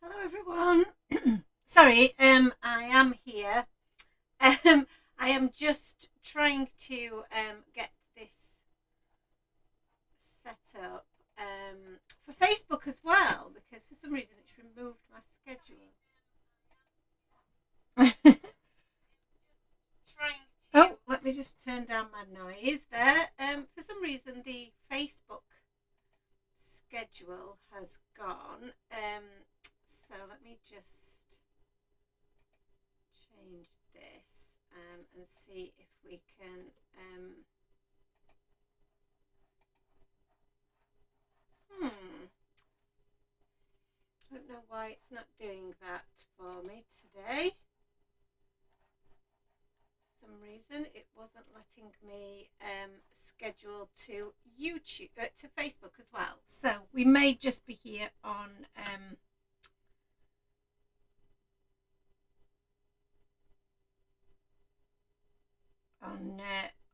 Hello everyone. Sorry, I am here. I am just trying to get this set up for Facebook as well because for some reason it's removed my schedule. Trying to. Oh, let me just turn down my noise there. For some reason the Facebook schedule has gone. So let me just change this and see if we can. I don't know why it's not doing that for me today. For some reason, it wasn't letting me schedule to YouTube, to Facebook as well. So we may just be here on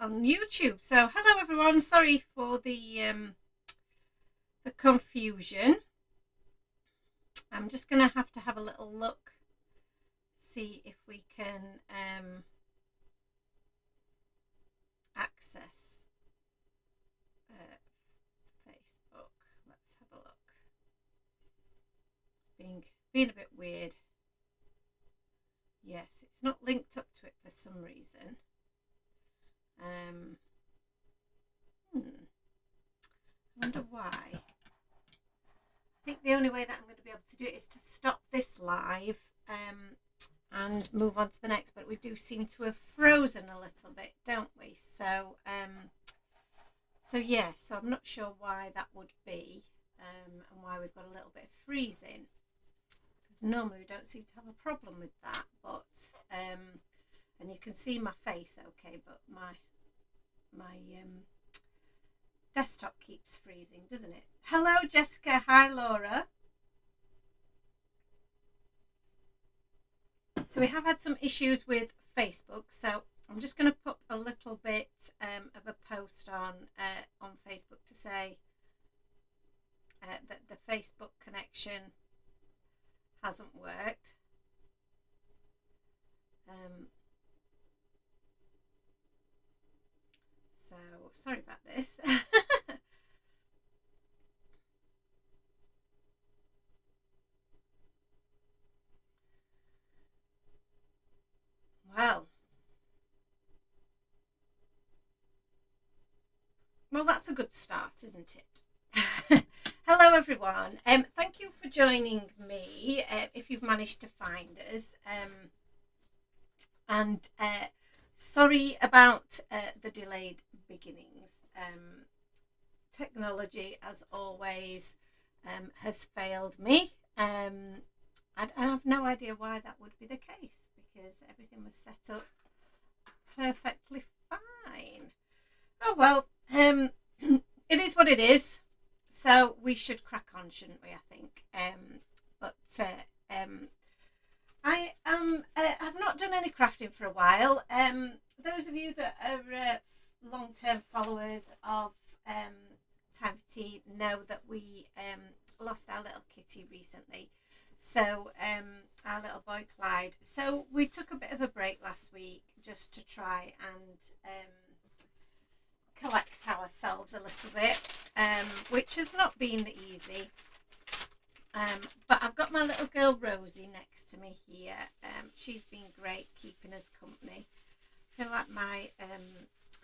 YouTube. So hello everyone. Sorry for the confusion. I'm just going to have a little look, see if we can access Facebook. Let's have a look. It's being a bit weird. Yes, it's not linked up to it for some reason. I wonder why. I think the only way that I'm going to be able to do it is to stop this live and move on to the next, but we do seem to have frozen a little bit, don't we? So yeah, so I'm not sure why that would be and why we've got a little bit of freezing, because normally we don't seem to have a problem with that, but and you can see my face okay, but my desktop keeps freezing, doesn't it? Hello Jessica, hi Laura. So we have had some issues with Facebook, so I'm just going to put a little bit of a post on Facebook to say that the Facebook connection hasn't worked. So sorry about this. Well, that's a good start, isn't it? Hello, everyone. Thank you for joining me. If you've managed to find us, and sorry about the delayed beginnings. Technology, as always, has failed me. I have no idea why that would be the case, because everything was set up perfectly fine. Oh well, it is what it is. So we should crack on, shouldn't we? I think. But I have not done any crafting for a while. Those of you that are long-term followers of Time for Tea know that we lost our little kitty recently. So our little boy Clyde. So we took a bit of a break last week just to try and collect ourselves a little bit, which has not been easy. But I've got my little girl Rosie next to me here. She's been great keeping us company. I feel like I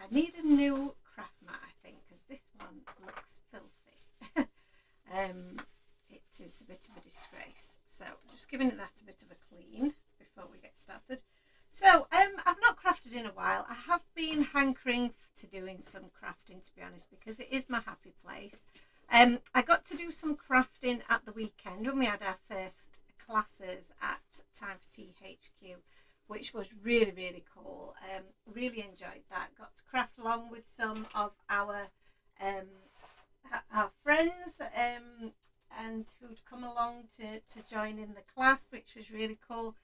need a new craft mat, I think, because this one looks filthy. It is a bit of a disgrace. So just giving that a bit of a clean before we get started. So I've not crafted in a while. I have been hankering to doing some crafting, to be honest, because it is my happy place. I got to do some crafting at the weekend when we had our first classes at Time for Tea HQ, which was really, really cool. Really enjoyed that. Got to craft along with some of our friends and who'd come along to join in the class, which was really cool.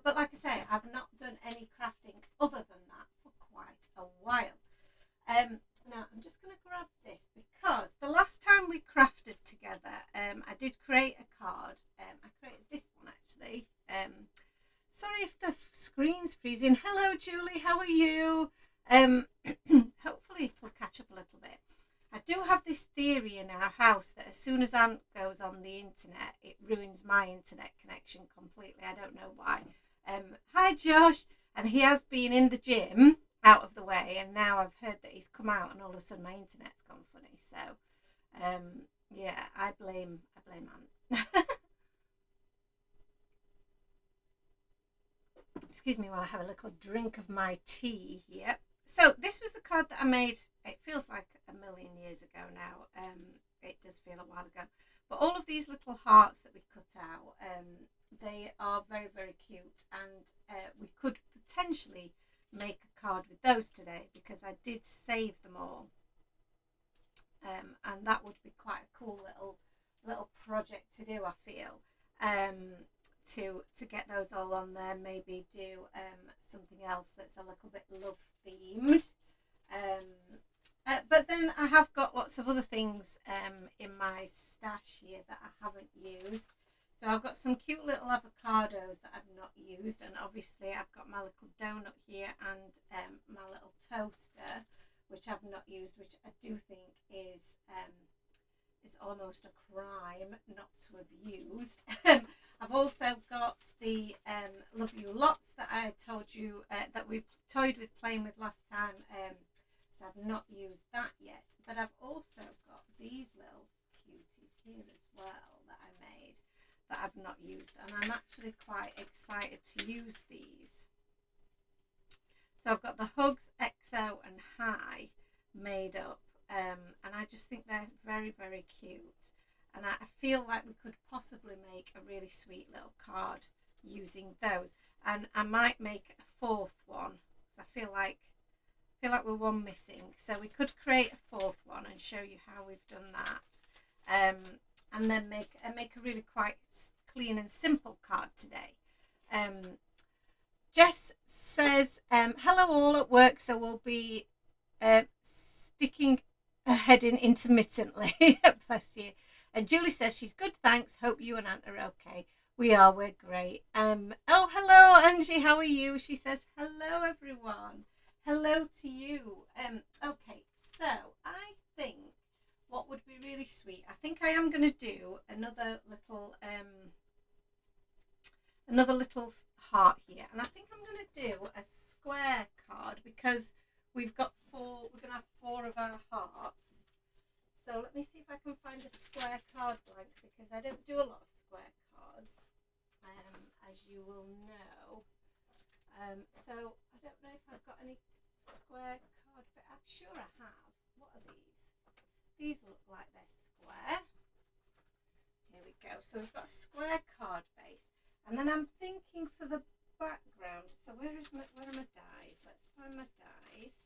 But like I say, I've not done any crafting other than that for quite a while. Now I'm just going to grab this because the last time we crafted together, I did create a freezing. Hello, Julie. How are you? Hopefully it'll catch up a little bit. I do have this theory in our house that as soon as Ant goes on the internet, it ruins my internet connection completely. I don't know why. Hi, Josh. And he has been in the gym out of the way, and now I've heard that he's come out, and all of a sudden my internet's gone funny. So, yeah, I blame Ant. Excuse me while I have a little drink of my tea here. So this was the card that I made. It feels like a million years ago now. It does feel a while ago. But all of these little hearts that we cut out, they are very, very cute. And we could potentially make a card with those today because I did save them all. And that would be quite a cool little project to do, I feel. To get those all on there, maybe do something else that's a little bit love themed. But then I have got lots of other things in my stash here that I haven't used. So I've got some cute little avocados that I've not used, and obviously I've got my little donut here and my little toaster, which I've not used, which I do think is almost a crime not to have used. I've also got the Love You Lots that I told you that we toyed with playing with last time. So I've not used that yet. But I've also got these little cuties here as well that I made that I've not used. And I'm actually quite excited to use these. So I've got the Hugs, XO and Hi made up. And I just think they're very, very cute. And I feel like we could possibly make a really sweet little card using those. And I might make a fourth one because I feel like we're one missing. So we could create a fourth one and show you how we've done that. And then make a really quite clean and simple card today. Jess says, hello all at work, so we'll be sticking heading intermittently. Bless you. And Julie says she's good, thanks. Hope you and Ant are okay. We're great. Oh, hello, Angie. How are you? She says hello, everyone. Hello to you. Okay, so I think what would be really sweet. I think I am going to do another little heart here, and I think I'm going to do a square card because we've got four. We're going to have 4 of our hearts. So let me see if I can find a square card blank because I don't do a lot of square cards, as you will know. So I don't know if I've got any square card, but I'm sure I have. What are these? These look like they're square. Here we go. So we've got a square card base, and then I'm thinking for the background. So where are my dies? Let's find my dies.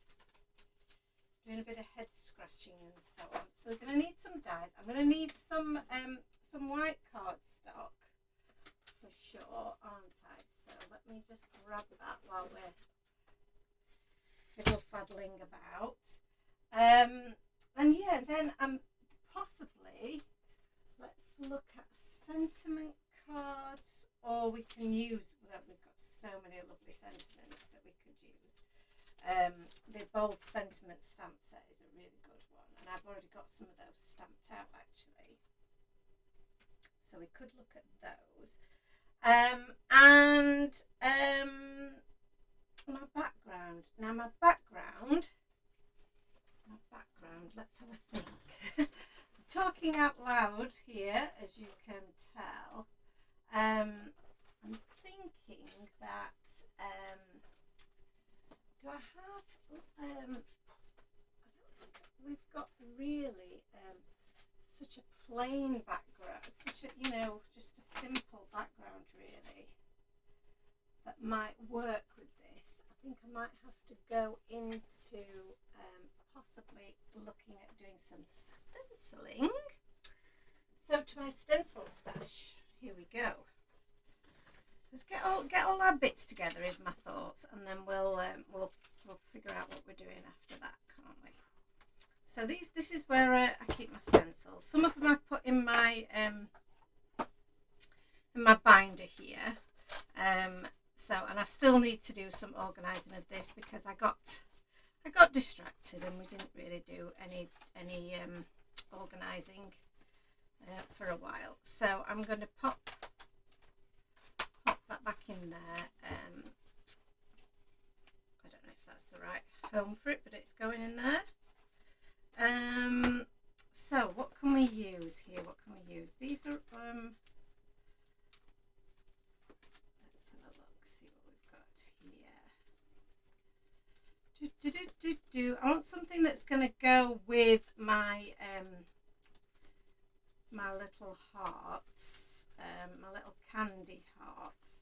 Doing a bit of head scratching and so on. So we're going to need some dies. I'm going to need some white cardstock for sure, aren't I? So let me just grab that while we're fiddle-faddling about. And yeah, then possibly let's look at sentiment cards, or we can use, well, we've got so many lovely sentiments that we could use. The bold sentiment stamp set is a really good one, and I've already got some of those stamped out actually, so we could look at those. And my background. Now my background, let's have a think. I'm talking out loud here, as you can tell. I'm thinking that do I have I don't think we've got really such a plain background, such a, just a simple background really that might work with this. I think I might have to go into possibly looking at doing some stenciling. So to my stencil stash, here we go. Let's get all our bits together is my thoughts, and then we'll figure out what we're doing after that, can't we? So this is where I keep my stencils. Some of them I've put in my binder here. And I've still need to do some organising of this because I got distracted and we didn't really do any organising for a while. So I'm going to pop that back in there. I don't know if that's the right home for it, but it's going in there. So what can we use here? What can we use? These are let's have a look, see what we've got here. I want something that's going to go with my my little hearts, my little candy hearts.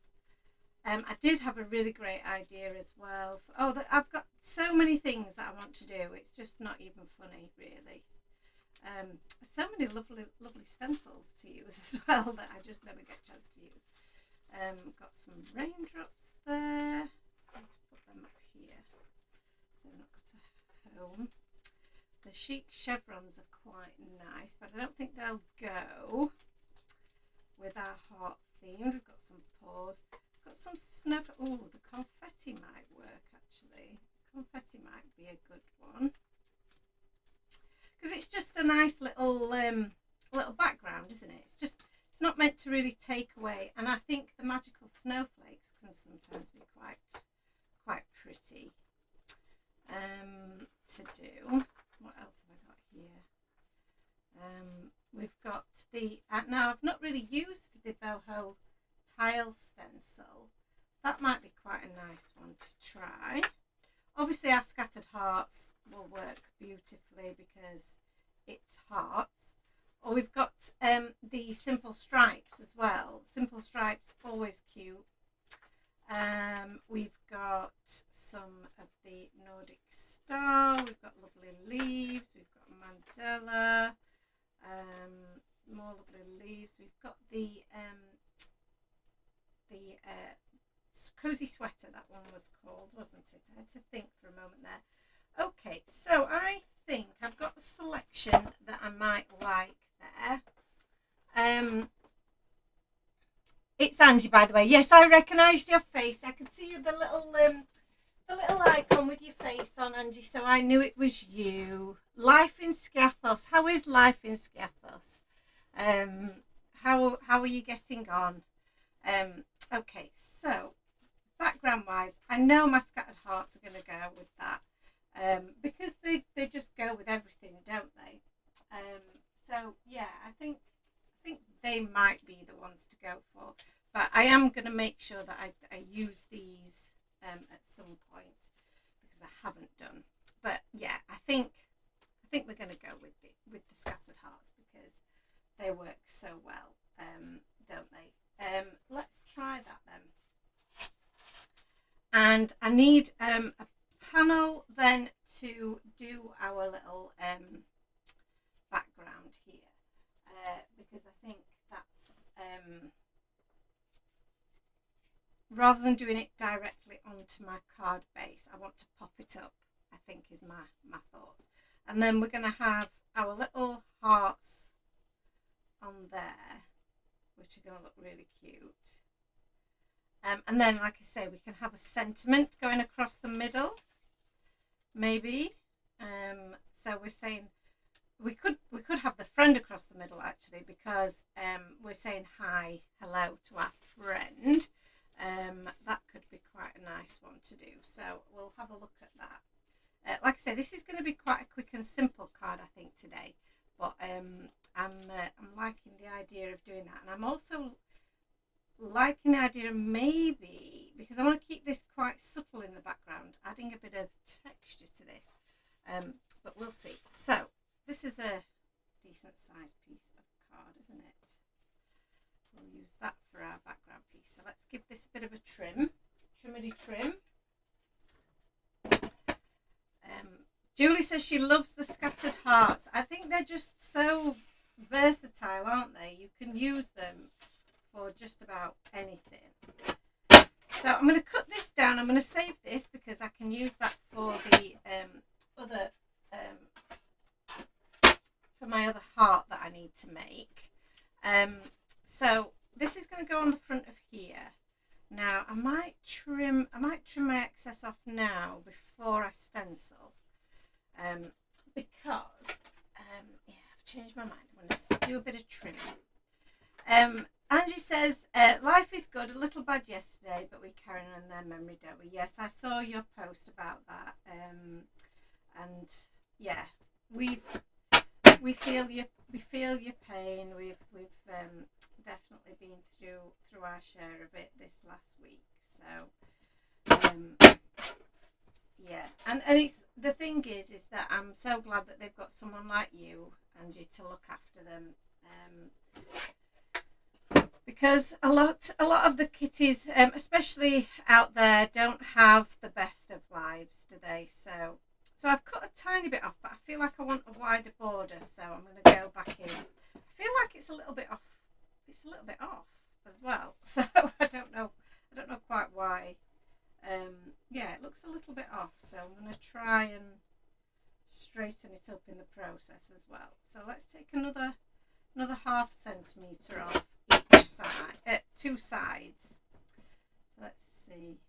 I did have a really great idea as well. I've got so many things that I want to do. It's just not even funny, really. So many lovely stencils to use as well that I just never get a chance to use. Got some raindrops there. Let's put them up here so they're not got a home. The chic chevrons are quite nice, but I don't think they'll go with our heart theme. We've got some paws. Got some snow. Oh, the confetti might work actually. Confetti might be a good one because it's just a nice little background, isn't it? It's not meant to really take away. And I think the magical snowflakes can sometimes be quite pretty to do. What else have I got here? We've got the now I've not really used the boho tile stencil. That might be quite a nice one to try. Obviously our scattered hearts will work beautifully because it's hearts. Or we've got the simple stripes as well. Simple stripes, always cute. We've got some of the Nordic star. We've got lovely leaves. We've got mandala. More lovely leaves. We've got the cozy sweater, that one was called, wasn't it? I had to think for a moment there. Okay, so I think I've got a selection that I might like there. It's Angie, by the way. Yes, I recognised your face. I could see the little icon with your face on, Angie, so I knew it was you. Life in Skiathos. How is life in Skiathos? How are you getting on? Okay, so background wise, I know my scattered hearts are going to go with that because they just go with everything, don't they? So yeah, I think they might be the ones to go for, but I am going to make sure that I use these at some point because I haven't done. But yeah, I think we're going to go with the scattered hearts because they work so well, don't they? Let's try that then. And I need a panel then to do our little background here because I think that's rather than doing it directly onto my card base, I want to pop it up, I think is my thoughts. And then we're going to have our little hearts on there, which are going to look really cute. And then, like I say, we can have a sentiment going across the middle, maybe. So we're saying we could have the friend across the middle actually, because we're saying hi, hello to our friend. That could be quite a nice one to do. So we'll have a look at that. Like I say, this is going to be quite a quick and simple card, I think, today. But I'm liking the idea of doing that, and I'm also liking the idea of maybe, because I want to keep this quite subtle in the background, adding a bit of texture to this. But we'll see. So this is a decent sized piece of card, isn't it? We'll use that for our background piece. So let's give this a bit of a trim, trim. Julie says she loves the scattered hearts. I think they're just so versatile, aren't they? You can use them for just about anything. So I'm going to cut this down. I'm going to save this because I can use that for the other for my other heart that I need to make. So this is going to go on the front of here. Now I might trim my excess off now before I stencil, because yeah, I've changed my mind. I'm going to do a bit of trimming. Angie says, life is good, a little bad yesterday, but we carry on in their memory, don't we? Yes, I saw your post about that. And yeah, we feel your pain. We've definitely been through our share of it this last week. So yeah, and it's the thing is that I'm so glad that they've got someone like you, Angie, to look after them. Because a lot of the kitties, especially out there, don't have the best of lives, do they? So I've cut a tiny bit off, but I feel like I want a wider border, so I'm going to go back in. I feel like it's a little bit off. It's a little bit off as well, so I don't know quite why. Yeah, it looks a little bit off, so I'm going to try and straighten it up in the process as well. So let's take another ½ centimetre off each side, 2 sides. So let's see.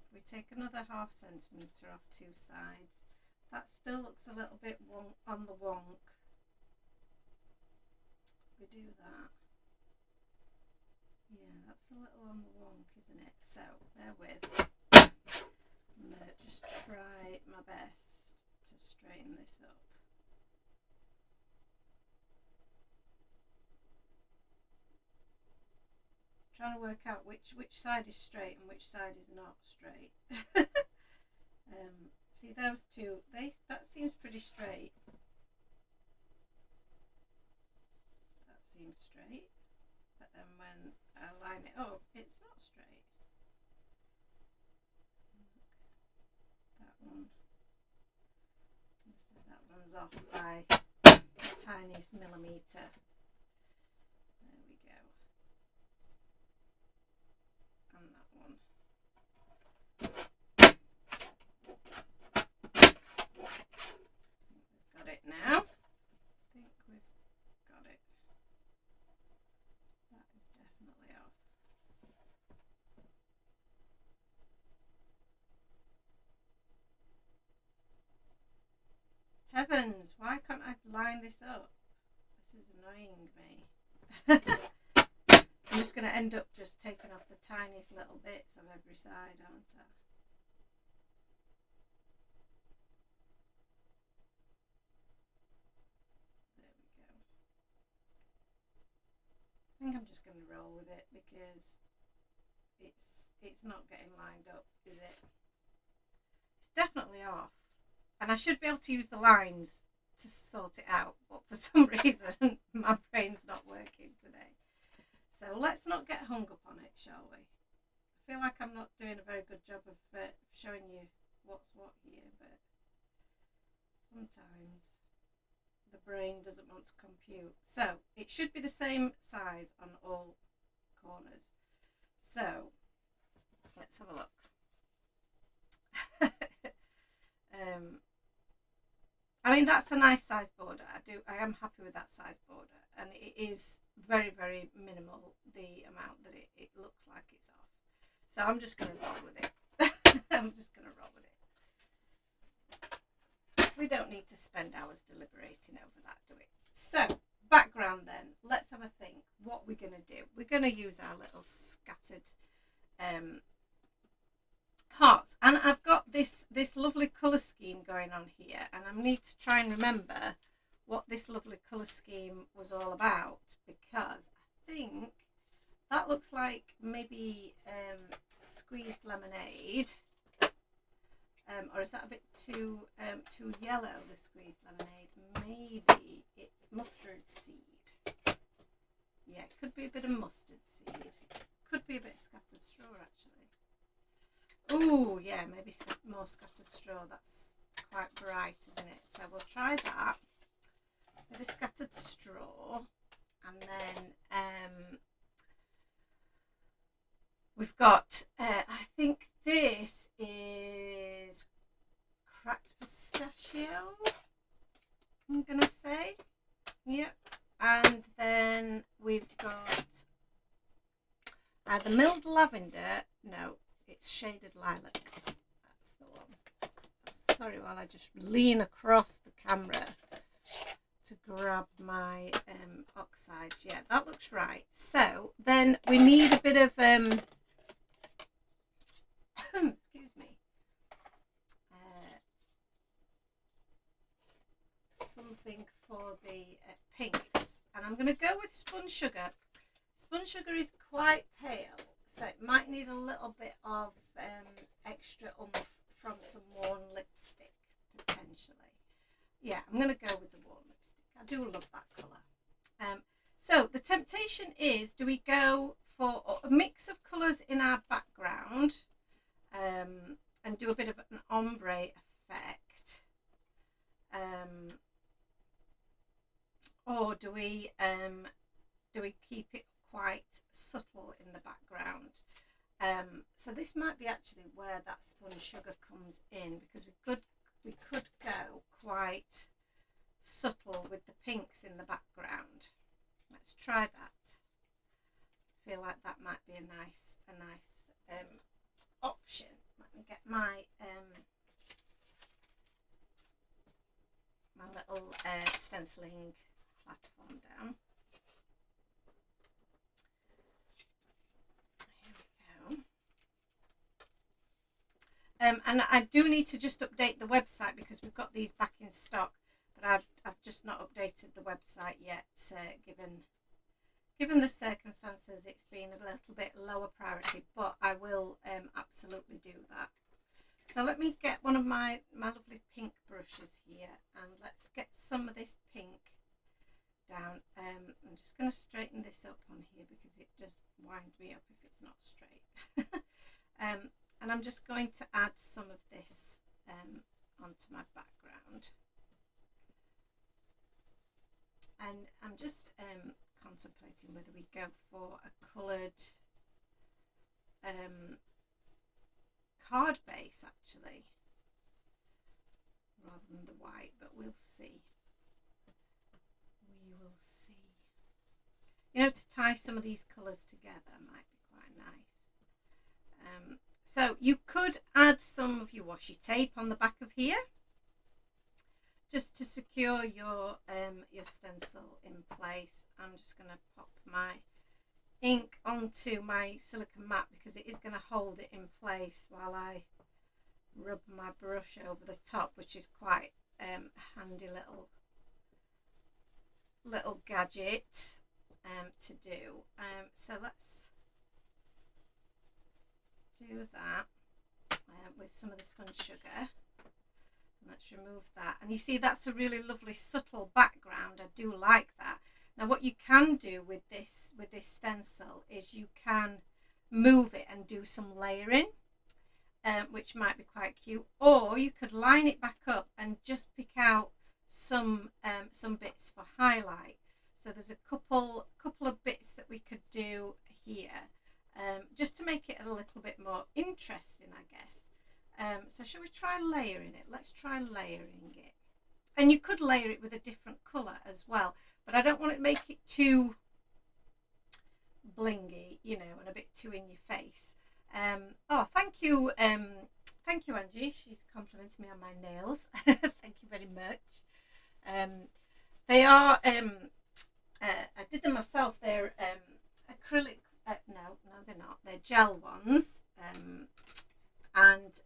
If we take another ½ centimetre off 2 sides, that still looks a little bit on the wonk. We do that. Yeah, that's a little on the wonk, isn't it? So bear with. I'm going to just try my best to straighten this up. Trying to work out which side is straight and which side is not straight. See those two, that seems pretty straight. That seems straight, but then when I line it up, it's not straight. That one, that one's off by the tiniest millimetre. There we go. And that one. We've got it now. I think we've got it. That is definitely off. Heavens, why can't I line this up? This is annoying me. I'm just going to end up just taking off the tiniest little bits of every side, aren't I? There we go. I think I'm just going to roll with it because it's not getting lined up, is it? It's definitely off. And I should be able to use the lines to sort it out, but for some reason my brain's not working today. So let's not get hung up on it, shall we? I feel like I'm not doing a very good job of showing you what's what here, but sometimes the brain doesn't want to compute. So it should be the same size on all corners. So let's have a look. I mean, that's a nice size border. I am happy with that size border, and it is very, very minimal, the amount that it looks like it's off. So I'm just going to roll with it. I'm just going to roll with it. We don't need to spend hours deliberating over that, do we? So background then, let's have a think what we're going to do. We're going to use our little scattered hearts, and I've got this lovely colour scheme going on here, and I need to try and remember what this lovely colour scheme was all about, because I think that looks like maybe squeezed lemonade, or is that a bit too yellow, the squeezed lemonade? Maybe it's mustard seed. Yeah, it could be a bit of mustard seed, could be a bit of scattered straw actually. Oh yeah, maybe more scattered straw. That's quite bright, isn't it? So we'll try that. A bit of scattered straw, and then we've got. I think this is cracked pistachio. I'm gonna say, yep. And then we've got the milled lavender no, it's Shaded Lilac. That's the one. Sorry while I just lean across the camera to grab my oxides. Yeah, that looks right. So then we need a bit of excuse me, something for the pinks, and I'm going to go with spun sugar. Spun sugar is quite pale, so it might need a little bit of extra oomph from some worn lipstick potentially. Yeah, I'm going to go with the worn lipstick. I do love that colour. So the temptation is, do we go for a mix of colours in our background and do a bit of an ombre effect, or do we keep it quite subtle in the background? So this might be actually where that spun sugar comes in, because we could go quite subtle with the pinks in the background. Let's try that. I feel like that might be a nice option. Let me get my my little stenciling platform down. Here we go. And I do need to just update the website, because we've got these back in stock, but I've just not updated the website yet, given the circumstances. It's been a little bit lower priority, but I will absolutely do that. So let me get one of my lovely pink brushes here, and let's get some of this pink down. I'm just going to straighten this up on here, because it just winds me up if it's not straight. And I'm just going to add some of this onto my background. And I'm just contemplating whether we go for a coloured card base actually, rather than the white, but we'll see. We will see. You know, to tie some of these colours together might be quite nice. So you could add some of your washi tape on the back of here, just to secure your stencil in place. I'm just going to pop my ink onto my silicone mat, because it is going to hold it in place while I rub my brush over the top, which is quite a handy little gadget to do. So let's do that with some of the spun sugar. Let's remove that, and you see that's a really lovely subtle background. I do like that. Now what you can do with this stencil is you can move it and do some layering, which might be quite cute, or you could line it back up and just pick out some bits for highlight. So there's a couple of bits that we could do here, just to make it a little bit more interesting, I guess. So shall we try layering it? Let's try layering it. And you could layer it with a different colour as well, but I don't want to make it too blingy, you know, and a bit too in your face. Oh, thank you, Angie. She's complimenting me on my nails. Thank you very much. They are, I did them myself. They're acrylic. No, they're not. They're gel ones. And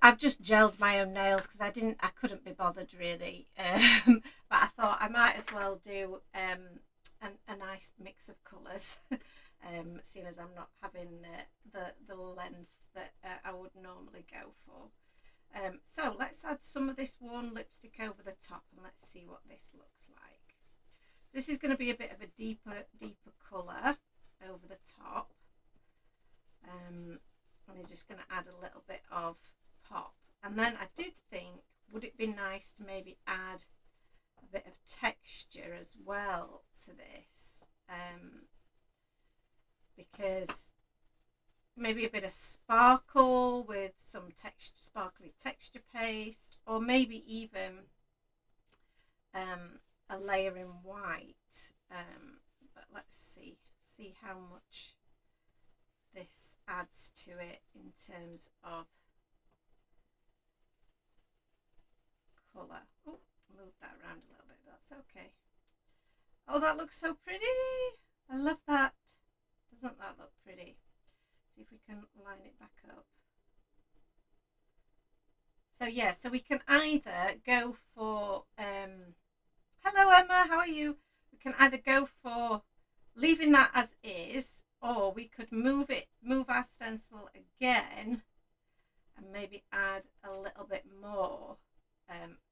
I've just gelled my own nails, because I couldn't be bothered really, but I thought I might as well do a nice mix of colours, seeing as I'm not having the length that I would normally go for. So let's add some of this worn lipstick over the top, and let's see what this looks like. So this is going to be a bit of a deeper colour over the top. And he's just going to add a little bit of pop. And then I did think, would it be nice to maybe add a bit of texture as well to this, because maybe a bit of sparkle with some sparkly texture paste, or maybe even a layer in white. But let's see how much this adds to it in terms of colour. Oh, move that around a little bit, but that's okay. Oh, that looks so pretty. I love that. Doesn't that look pretty? See if we can line it back up. So yeah, so we can either go for, hello Emma, how are you? We can either go for leaving that as is, or we could move our stencil again and maybe add a little bit more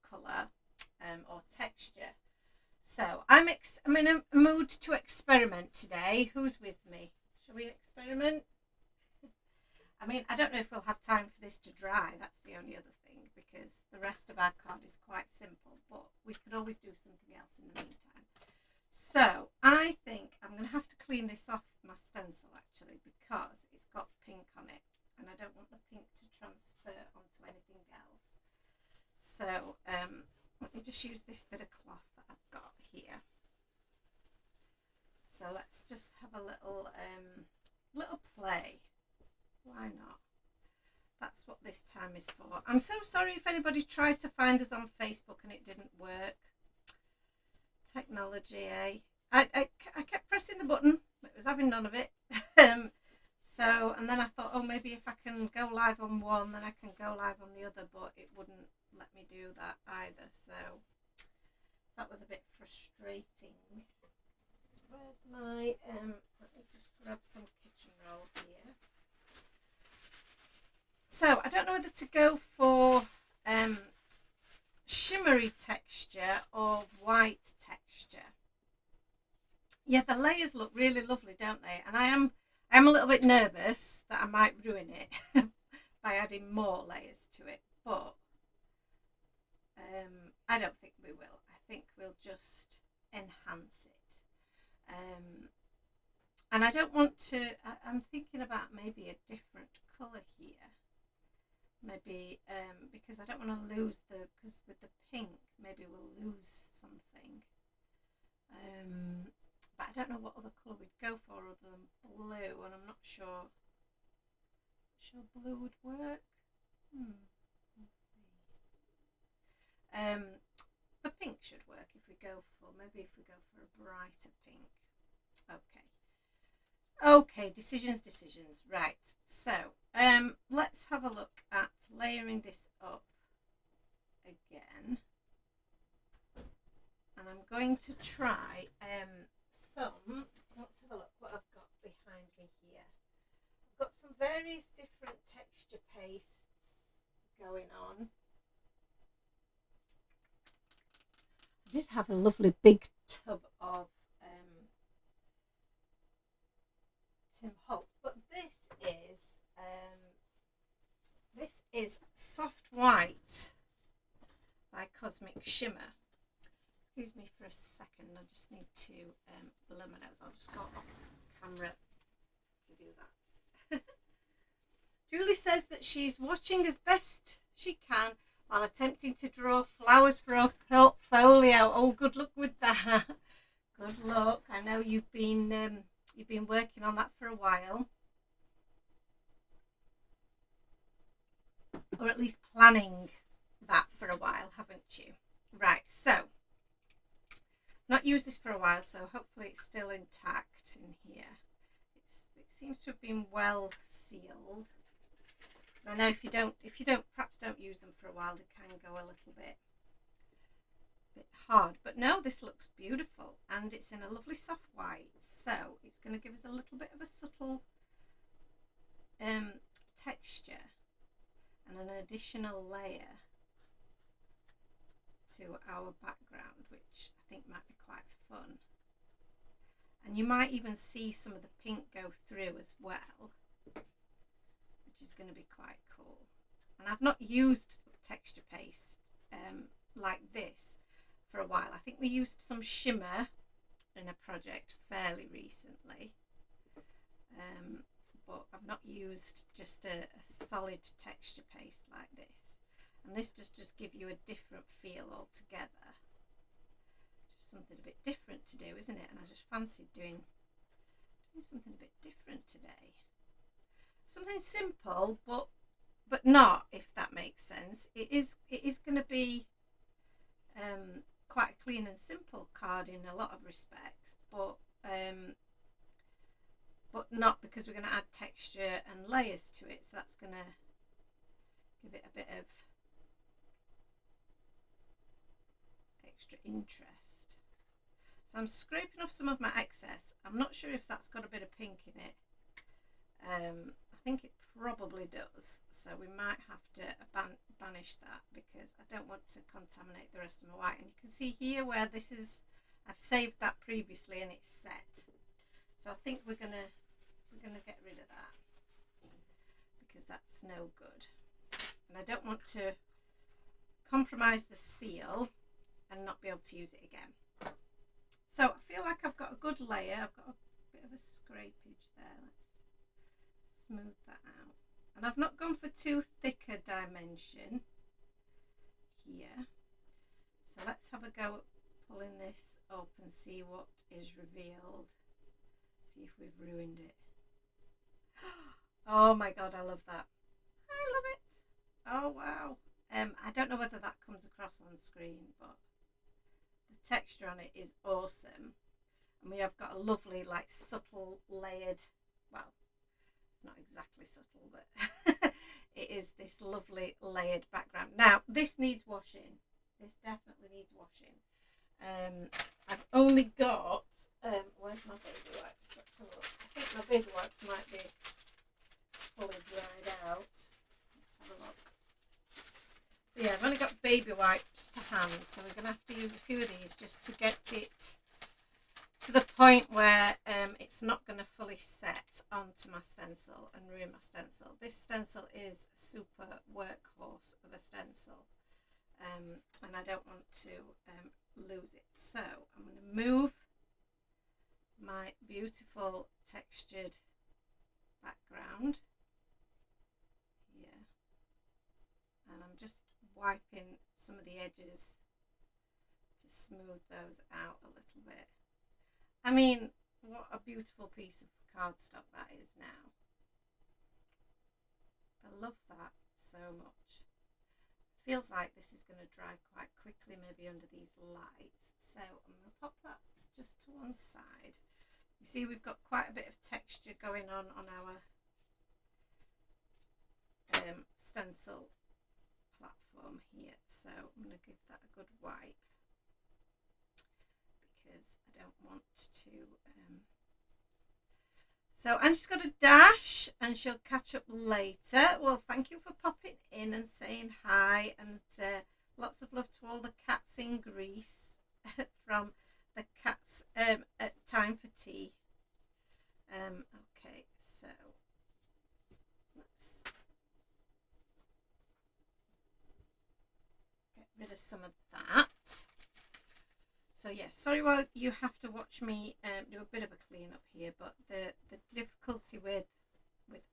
colour or texture. So I'm in a mood to experiment today. Who's with me? Shall we experiment? I mean, I don't know if we'll have time for this to dry. That's the only other thing, because the rest of our card is quite simple, but we could always do something else in the meantime. So I think I'm going to have to clean this off my stencil actually, because it's got pink on it and I don't want the pink to transfer onto anything else. So let me just use this bit of cloth that I've got here. So let's just have a little play. Why not? That's what this time is for. I'm so sorry if anybody tried to find us on Facebook and it didn't work. Technology, eh? I kept pressing the button, but it was having none of it. So, and then I thought, oh, maybe if I can go live on one, then I can go live on the other, but it wouldn't let me do that either. So that was a bit frustrating. Where's my, let me just grab some kitchen roll here. So I don't know whether to go for shimmery texture or white texture. Yeah, the layers look really lovely, don't they? And I'm a little bit nervous that I might ruin it by adding more layers to it, but I don't think we will. I think we'll just enhance it. And I don't want to, I'm thinking about maybe a different colour here. Maybe because I don't want to lose because with the pink maybe we'll lose something. But I don't know what other colour we'd go for other than blue, and I'm not sure blue would work. We'll see. The pink should work if we go for a brighter pink. Okay, decisions. Right, so let's have a look at layering this up again, and I'm going to try some, let's have a look what I've got behind me here. I've got some various different texture pastes going on. I did have a lovely big tub of Tim Holtz, but this is Soft White by Cosmic Shimmer. Excuse me for a second, I just need to blow my nose. I'll just go off camera to do that. Julie says that she's watching as best she can while attempting to draw flowers for her portfolio. Oh, good luck with that. Good luck. I know you've been working on that for a while, or at least planning that for a while, haven't you? Right, so not used this for a while, so hopefully it's still intact in here. It seems to have been well sealed, because I know if you perhaps don't use them for a while, they can go a little bit hard. But no, this looks beautiful, and it's in a lovely soft white, so it's going to give us a little bit of a subtle texture and an additional layer to our background, which I think might be quite fun. And you might even see some of the pink go through as well, which is going to be quite cool. And I've not used texture paste like this for a while. I think we used some shimmer in a project fairly recently, but I've not used just a solid texture paste like this. And this does just give you a different feel altogether. Just something a bit different to do, isn't it? And I just fancied doing something a bit different today. something simple, but not, if that makes sense. It is going to be quite a clean and simple card in a lot of respects, but not, because we're going to add texture and layers to it, so that's going to give it a bit of extra interest. So I'm scraping off some of my excess. I'm not sure if that's got a bit of pink in it. I think it probably does, so we might have to banish that, because I don't want to contaminate the rest of my white. And you can see here where this is, I've saved that previously and it's set, so I think we're gonna get rid of that, because that's no good, and I don't want to compromise the seal and not be able to use it again. So I feel like I've got a good layer. I've got a bit of a scrapage there. Let's smooth that out. And I've not gone for too thick a dimension here. So let's have a go at pulling this up and see what is revealed. See if we've ruined it. Oh my god, I love that. I love it. Oh wow. I don't know whether that comes across on screen, but the texture on it is awesome, and we have got a lovely, like, subtle layered, well, it's not exactly subtle, but it is this lovely layered background. Now this needs washing. This definitely needs washing. I've only got where's my baby wipes? Let's have a look. I think my baby wipes might be fully dried out. Let's have a look. So yeah, I've only got baby wipes to hand, so we're going to have to use a few of these just to get it to the point where it's not going to fully set onto my stencil and ruin my stencil. This stencil is a super workhorse of a stencil, and I don't want to lose it. So I'm going to move my beautiful textured background here, and I'm just wiping some of the edges to smooth those out a little bit. I mean, what a beautiful piece of cardstock that is now. I love that so much. Feels like this is going to dry quite quickly, maybe under these lights. So I'm going to pop that just to one side. You see, we've got quite a bit of texture going on our stencil platform here, so I'm going to give that a good wipe, because I don't want to so Angie's got a dash and she'll catch up later. Well, thank you for popping in and saying hi, and lots of love to all the cats in Greece from the cats at Time for Tea. Okay, so let's get rid of some of that. So yes, sorry while you have to watch me do a bit of a clean up here, but the difficulty with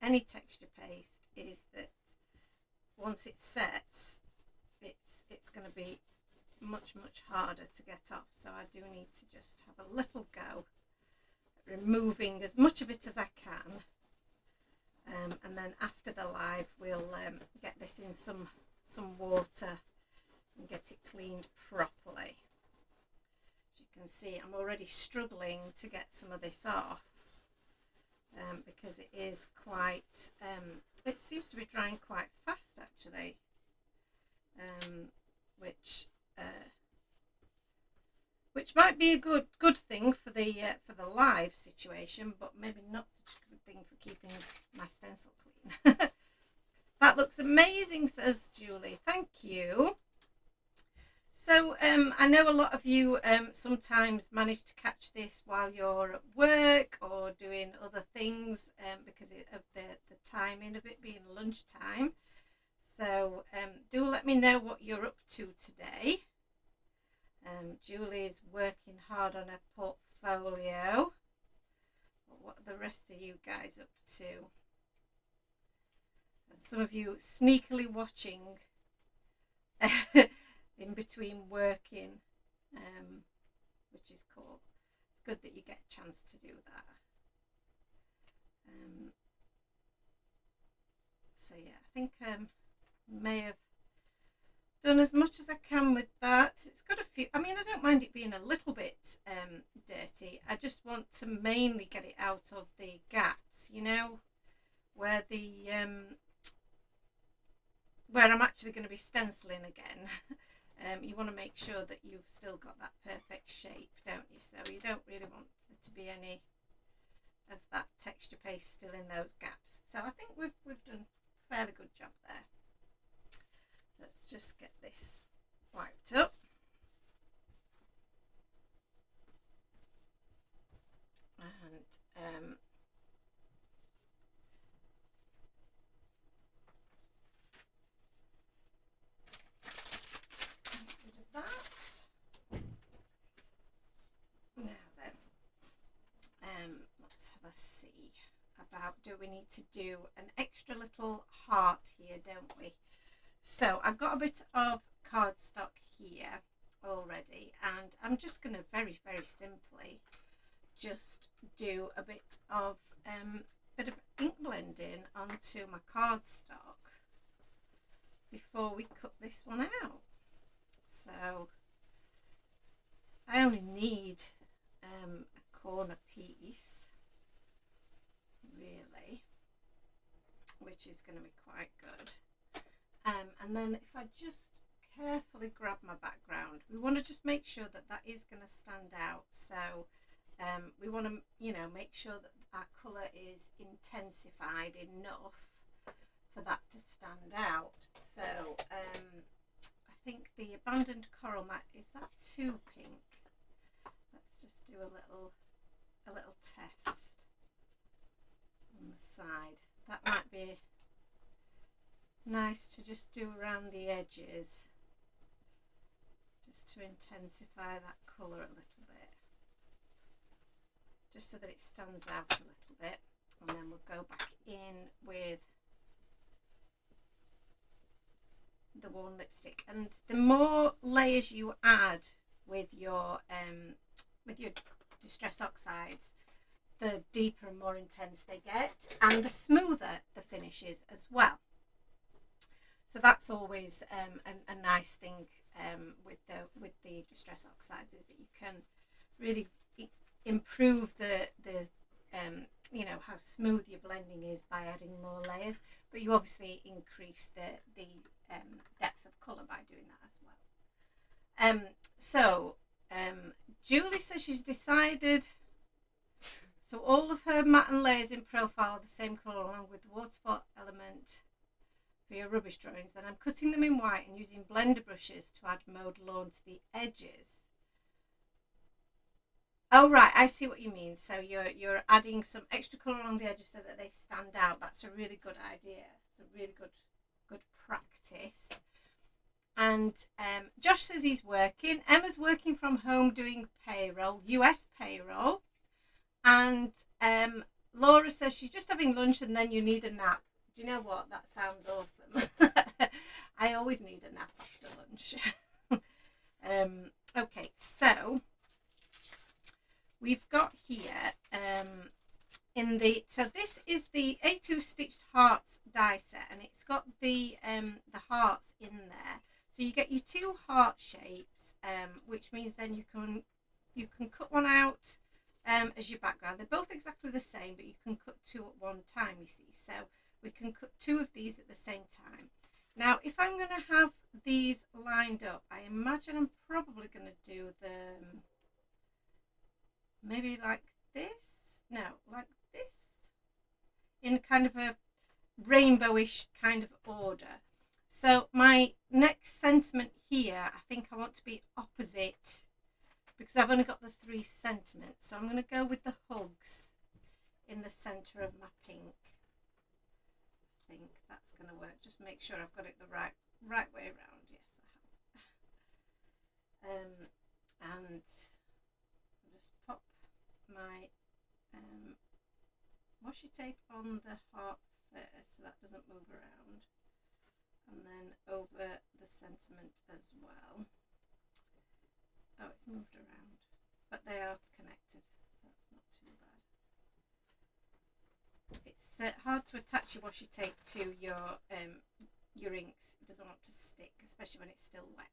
any texture paste is that once it sets, it's going to be much harder to get off. So I do need to just have a little go at removing as much of it as I can, and then after the live we'll get this in some water and get it cleaned properly. Can see I'm already struggling to get some of this off, because it is quite it seems to be drying quite fast actually, which might be a good thing for the live situation, but maybe not such a good thing for keeping my stencil clean. That looks amazing, says Julie. Thank you. So I know a lot of you sometimes manage to catch this while you're at work or doing other things, because of the timing of it being lunchtime. So do let me know what you're up to today. Julie is working hard on her portfolio. What are the rest of you guys up to? And some of you sneakily watching in between working, which is cool. It's good that you get a chance to do that. So yeah, I think may have done as much as I can with that. It's got a few, I mean, I don't mind it being a little bit dirty. I just want to mainly get it out of the gaps, you know, where the where I'm actually going to be stenciling again. You want to make sure that you've still got that perfect shape, don't you? So you don't really want there to be any of that texture paste still in those gaps. So I think we've done a fairly good job there. Let's just get this wiped up. And get rid of that. Now then, let's have a see about, do we need to do an extra little heart here, don't we? So I've got a bit of cardstock here already, and I'm just going to very simply just do a bit of ink blending onto my cardstock before we cut this one out. So I only need a corner piece really, which is going to be quite good. And then if I just carefully grab my background, we want to just make sure that that is going to stand out. So we want to, you know, make sure that our colour is intensified enough for that to stand out. So I think the abandoned coral mat, is that too pink? Let's just do a little test on the side. That might be nice to just do around the edges, just to intensify that colour a little bit, just so that it stands out a little bit. And then we'll go back in with the warm lipstick. And the more layers you add with your Distress Oxides, the deeper and more intense they get, and the smoother the finish is as well. So that's always a nice thing with the Distress Oxides, is that you can really improve the you know, how smooth your blending is by adding more layers, but you obviously increase the depth of colour by doing that as well. So Julie says she's decided, so all of her matte and layers in profile are the same colour along with the waterfall element for your rubbish drawings. Then I'm cutting them in white and using blender brushes to add mode lawn to the edges. Oh right, I see what you mean. So you're adding some extra colour along the edges so that they stand out. That's a really good idea. It's a really good practice. And Josh says he's working. Emma's working from home doing payroll, US payroll. And Laura says she's just having lunch and then you need a nap. Do you know what? That sounds awesome. I always need a nap after lunch. Okay, so we've got here so this is the A2 Stitched Hearts die set, and it's got the hearts in there. So you get your two heart shapes, which means then you can cut one out as your background. They're both exactly the same, but you can cut two at one time, you see. So we can cut two of these at the same time. Now, if I'm going to have these lined up, I imagine I'm probably going to do them maybe like this. No, like this, in kind of a rainbowish kind of order. So my next sentiment here, I think I want to be opposite, because I've only got the 3 sentiments. So I'm going to go with the hugs in the centre of my pink. I think that's going to work. Just make sure I've got it the right way around. Yes, I have. And just pop my washi tape on the heart first, so that doesn't move around, and then over the sentiment as well. Oh, it's moved around, but they are connected, so it's not too bad. it's hard to attach your washi tape to your inks. It doesn't want to stick, especially when it's still wet.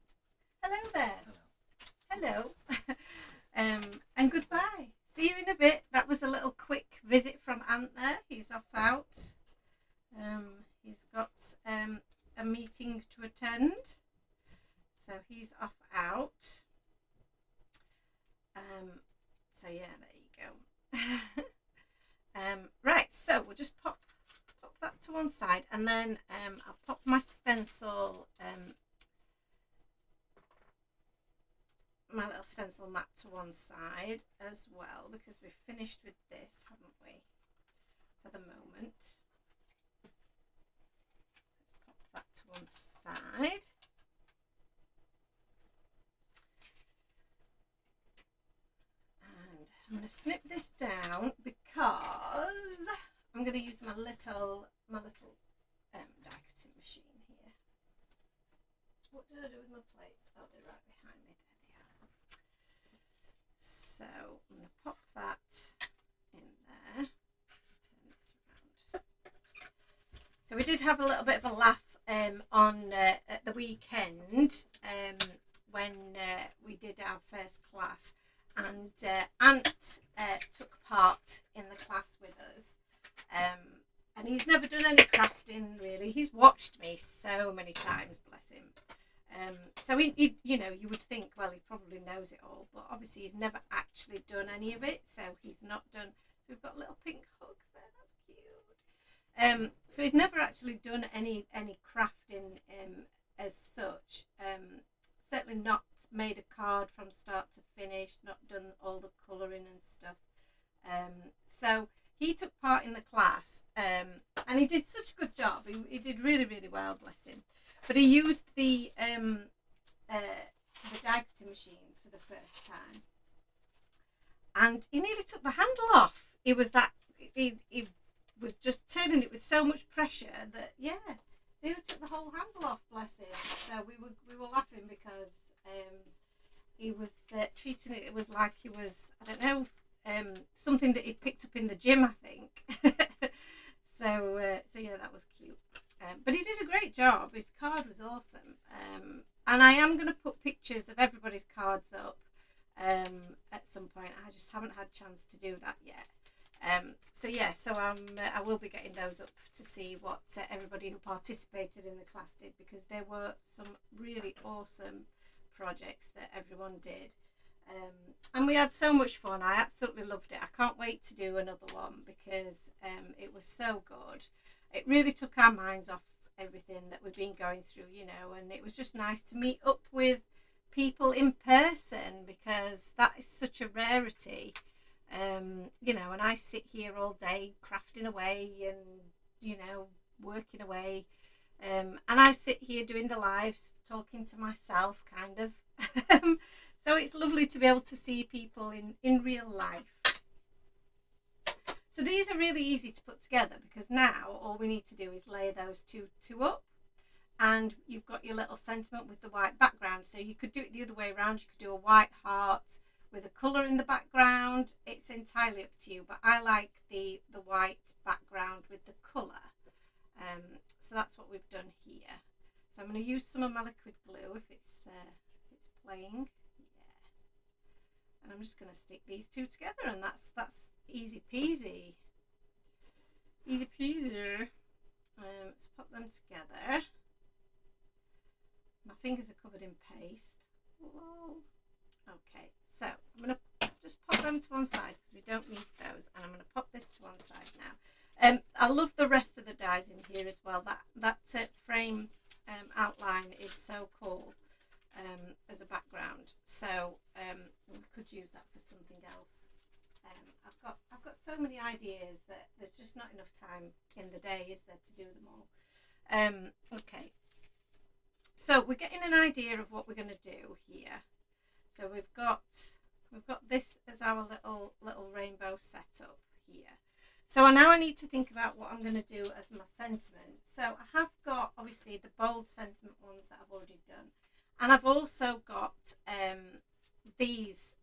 Hello there. Hello. And goodbye. See you in a bit. That was a little quick visit from Ant there. He's off out. He's got a meeting to attend. So he's off out. So yeah, there you go. Right, so we'll just pop that to one side, and then I'll pop my stencil, my little stencil mat to one side as well, because we've finished with this, haven't we, for the moment. Let's pop that to one side. And I'm going to snip this down because I'm going to use my little die cutting machine here. What did I do with my plates? Oh, they're right behind me. There they are. So I'm going to pop that in there. Turn this around. So we did have a little bit of a laugh on at the weekend when we did our first class, and Ant took part in the class with us. And he's never done any crafting really. He's watched me so many times, bless him. So he, you know, you would think, well, he probably knows it all, but obviously he's never actually done any of it. So he's not done. So we've got little pink hugs there. That's cute. So he's never actually done any crafting as such. Certainly not made a card from start to finish. Not done all the colouring and stuff. So he took part in the class, and he did such a good job. He did really, really well, bless him. But he used the die cutting machine for the first time, and he nearly took the handle off. He was was just turning it with so much pressure that he took the whole handle off, bless him. So we were laughing because he was treating it. It was like he was, I don't know. Something that he picked up in the gym, I think. So yeah, that was cute. But he did a great job. His card was awesome. And I am going to put pictures of everybody's cards up at some point. I just haven't had a chance to do that yet. So yeah, I will be getting those up to see what everybody who participated in the class did, because there were some really awesome projects that everyone did. And we had so much fun. I absolutely loved it. I can't wait to do another one because it was so good. It really took our minds off everything that we've been going through, you know, and it was just nice to meet up with people in person, because that is such a rarity, you know, and I sit here all day crafting away and, you know, working away, and I sit here doing the lives, talking to myself kind of. So it's lovely to be able to see people in real life. So these are really easy to put together, because now all we need to do is lay those two up, and you've got your little sentiment with the white background. So you could do it the other way around. You could do a white heart with a colour in the background. It's entirely up to you, but I like the white background with the colour. So that's what we've done here. So I'm going to use some of my liquid glue if it's playing. And I'm just going to stick these two together, and that's easy peasy. Easy peasy. Let's pop them together. My fingers are covered in paste. Whoa. Okay, so I'm going to just pop them to one side because we don't need those, and I'm going to pop this to one side now. I love the rest of the dies in here as well. That frame outline is so cool. As a background, so we could use that for something else. I've got so many ideas that there's just not enough time in the day, is there, to do them all. Okay, so we're getting an idea of what we're going to do here. So we've got this as our little rainbow setup here. So now I need to think about what I'm going to do as my sentiment. So I have got obviously the bold sentiment ones that I've already done. And I've also got these,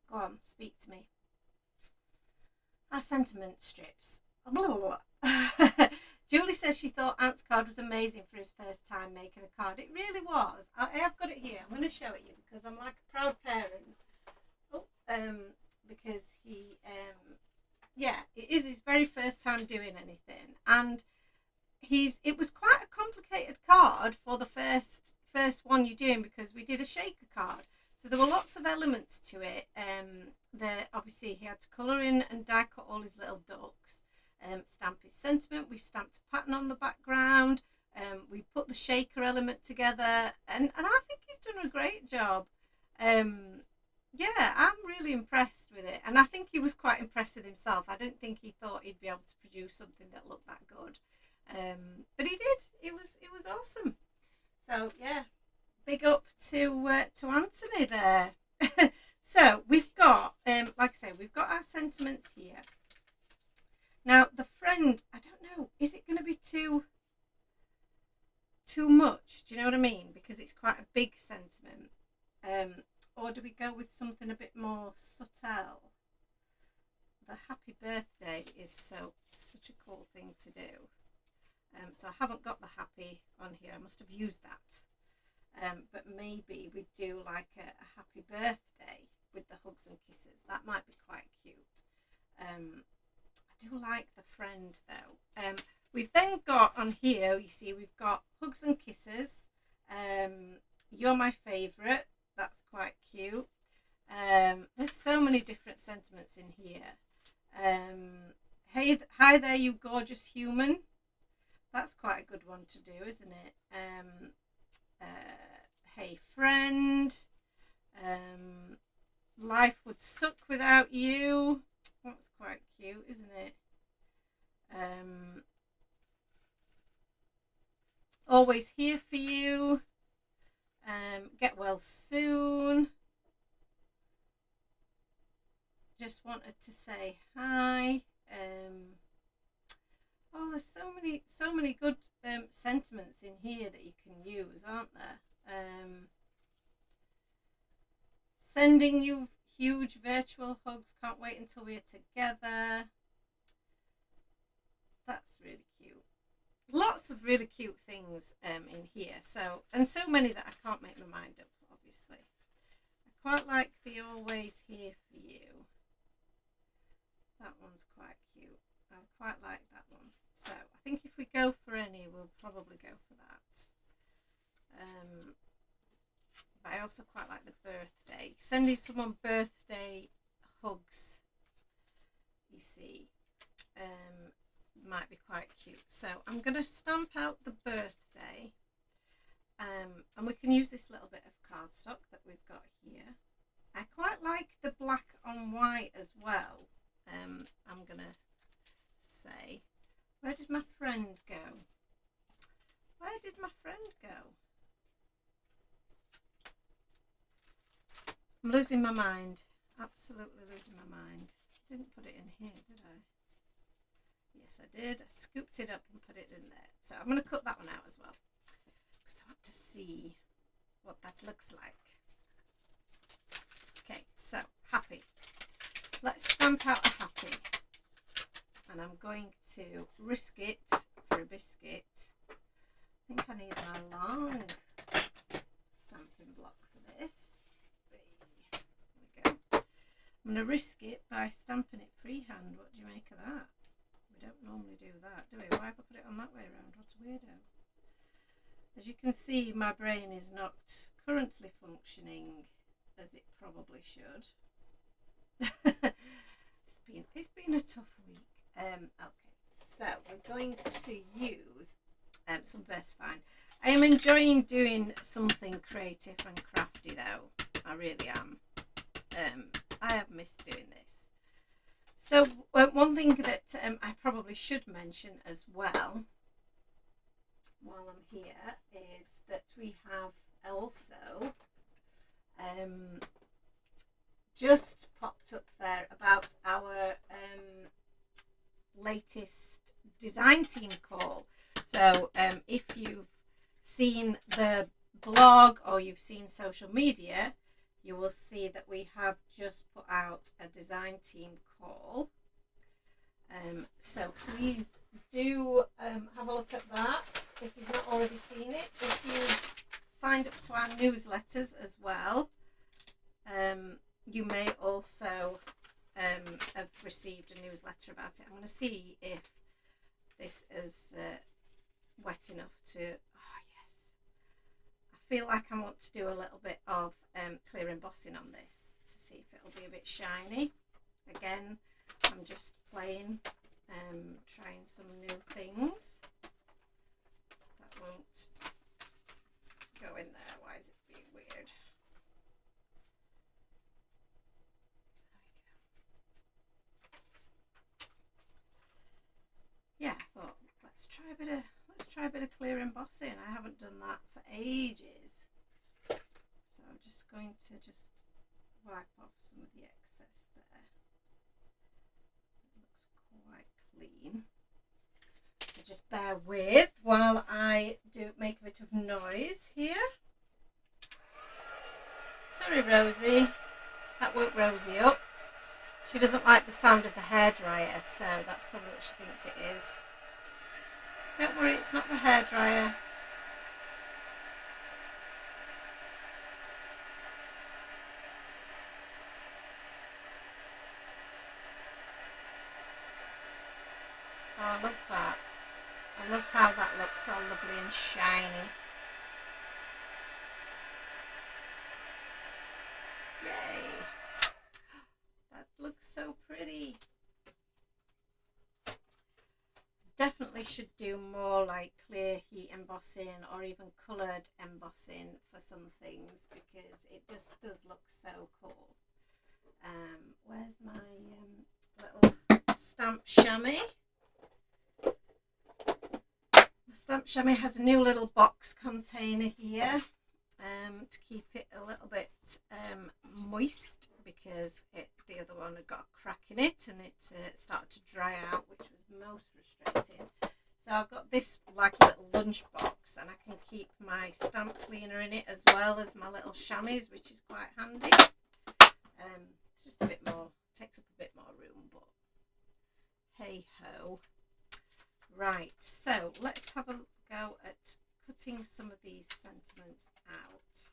go on, speak to me. our sentiment strips. Julie says she thought Ant's card was amazing for his first time making a card. It really was. I have got it here. I'm going to show it you because I'm like a proud parent. Because he, yeah, it is his very first time doing anything, and it was quite a complicated card for the first one you're doing, because we did a shaker card, so there were lots of elements to it. Obviously he had to colour in and die cut all his little ducks, stamp his sentiment. We stamped a pattern on the background. We put the shaker element together, and I think he's done a great job. Yeah, I'm really impressed with it, and I think he was quite impressed with himself. I don't think he thought he'd be able to produce something that looked that good, but he did. It was awesome. So yeah, big up to Anthony there. So we've got, like I say, we've got our sentiments here. Now the friend, I don't know, is it going to be too much? Do you know what I mean? Because it's quite a big sentiment. Or do we go with something a bit more subtle? The happy birthday is such a cool thing to do. So I haven't got the happy on here. I must have used that. But maybe we do like a happy birthday with the hugs and kisses. That might be quite cute. I do like the friend though. We've then got on here, you see, we've got hugs and kisses. You're my favourite. That's quite cute. There's so many different sentiments in here. Hey, hi there, you gorgeous human. That's quite a good one to do, isn't it? Hey, friend. Life would suck without you. That's quite cute, isn't it? Always here for you. Get well soon. Just wanted to say hi. Oh, there's so many good sentiments in here that you can use, aren't there? Sending you huge virtual hugs. Can't wait until we're together. That's really cute. Lots of really cute things in here. So many that I can't make my mind up, obviously. I quite like the always here for you. That one's quite cute. I quite like that one. So I think if we go for any, we'll probably go for that. But I also quite like the birthday. Sending someone birthday hugs, you see, might be quite cute. So I'm going to stamp out the birthday, and we can use this little bit of cardstock that we've got here. I quite like the black on white as well. I'm going to say, where did my friend go? Where did my friend go? I'm losing my mind. Absolutely losing my mind. I didn't put it in here, did I? Yes, I did. I scooped it up and put it in there. So I'm going to cut that one out as well, because I want to see what that looks like. Okay, so happy. Let's stamp out a happy. And I'm going to risk it for a biscuit. I think I need my long stamping block for this. There we go. I'm going to risk it by stamping it freehand. What do you make of that? We don't normally do that, do we? Why have I put it on that way around? What's a weirdo? As you can see, my brain is not currently functioning as it probably should. It's been a tough week. Okay, so we're going to use some VersaFine. I am enjoying doing something creative and crafty though. I really am. I have missed doing this. So one thing that I probably should mention as well while I'm here is that we have also just popped up there about our latest design team call. So if you've seen the blog or you've seen social media, you will see that we have just put out a design team call. So please do have a look at that if you've not already seen it. If you've signed up to our newsletters as well, you may also have received a newsletter about it. I'm going to see if this is wet enough to, oh yes, I feel like I want to do a little bit of clear embossing on this to see if it'll be a bit shiny. Again, I'm just playing, trying some new things. That won't go in there. Why is it being weird? Yeah, I thought let's try a bit of clear embossing. I haven't done that for ages, so I'm just going to just wipe off some of the excess there. It looks quite clean, so just bear with while I do make a bit of noise here. Sorry Rosie, that woke Rosie up. She doesn't like the sound of the hairdryer, so that's probably what she thinks it is. Don't worry, it's not the hairdryer. Oh, I love that. I love how that looks all lovely and shiny. Yay! That looks so pretty. Definitely should do more like clear heat embossing or even coloured embossing for some things, because it just does look so cool. Where's my little stamp chamois? My stamp chamois has a new little box container here to keep it a little bit moist, because the other one had got a crack in it and it started to dry out, which was most frustrating. So I've got this like a little lunch box, and I can keep my stamp cleaner in it as well as my little chamois, which is quite handy. It's just a bit more, takes up a bit more room, but hey ho. Right, so let's have a go at cutting some of these sentiments out.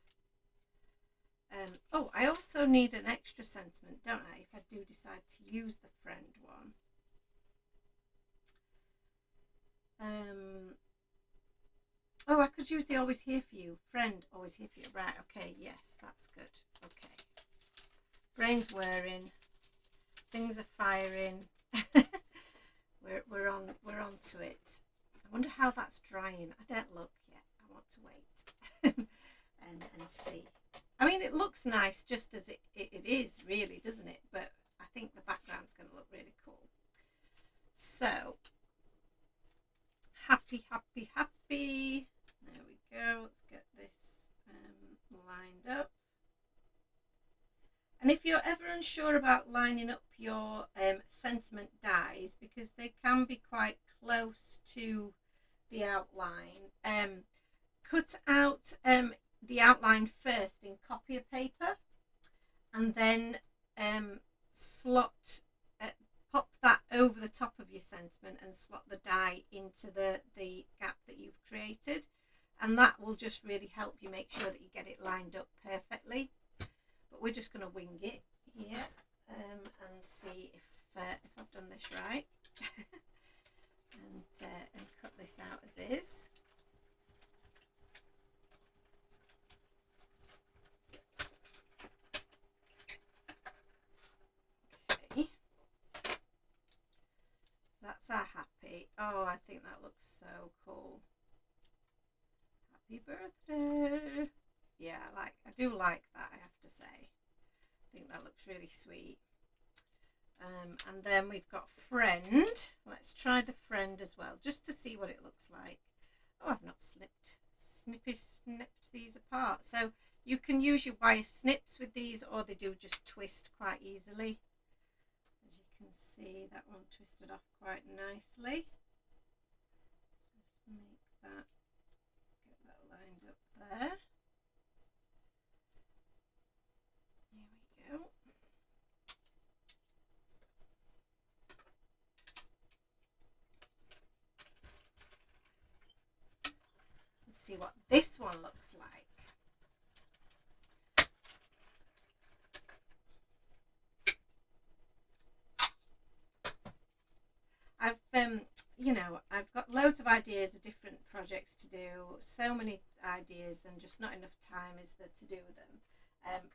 Oh, I also need an extra sentiment, don't I, if I do decide to use the friend one. Oh, I could use the always here for you. Friend, always here for you. Right, okay, yes, that's good. Okay. Brain's whirring. Things are firing. we're on to it. I wonder how that's drying. I don't look yet. I want to wait and see. I mean, it looks nice just as it is, really, doesn't it? But I think the background's going to look really cool. So, happy. There we go. Let's get this lined up. And if you're ever unsure about lining up your sentiment dies, because they can be quite close to the outline, cut out the outline first in copier paper, and then pop that over the top of your sentiment and slot the die into the gap that you've created, and that will just really help you make sure that you get it lined up perfectly. But we're just going to wing it here and see if I've done this right and cut this out as is. Okay, so that's our happy. Oh, I think that looks so cool. Happy birthday. Yeah, I do like that, I have to say. I think that looks really sweet. And then we've got friend. Let's try the friend as well, just to see what it looks like. Oh, I've not snipped these apart. So you can use your wire snips with these, or they do just twist quite easily. As you can see, that one twisted off quite nicely. Just make that, get that lined up there. Here we go. see what this one looks like. I've you know, I've got loads of ideas of different projects to do, so many ideas, and just not enough time is there to do them.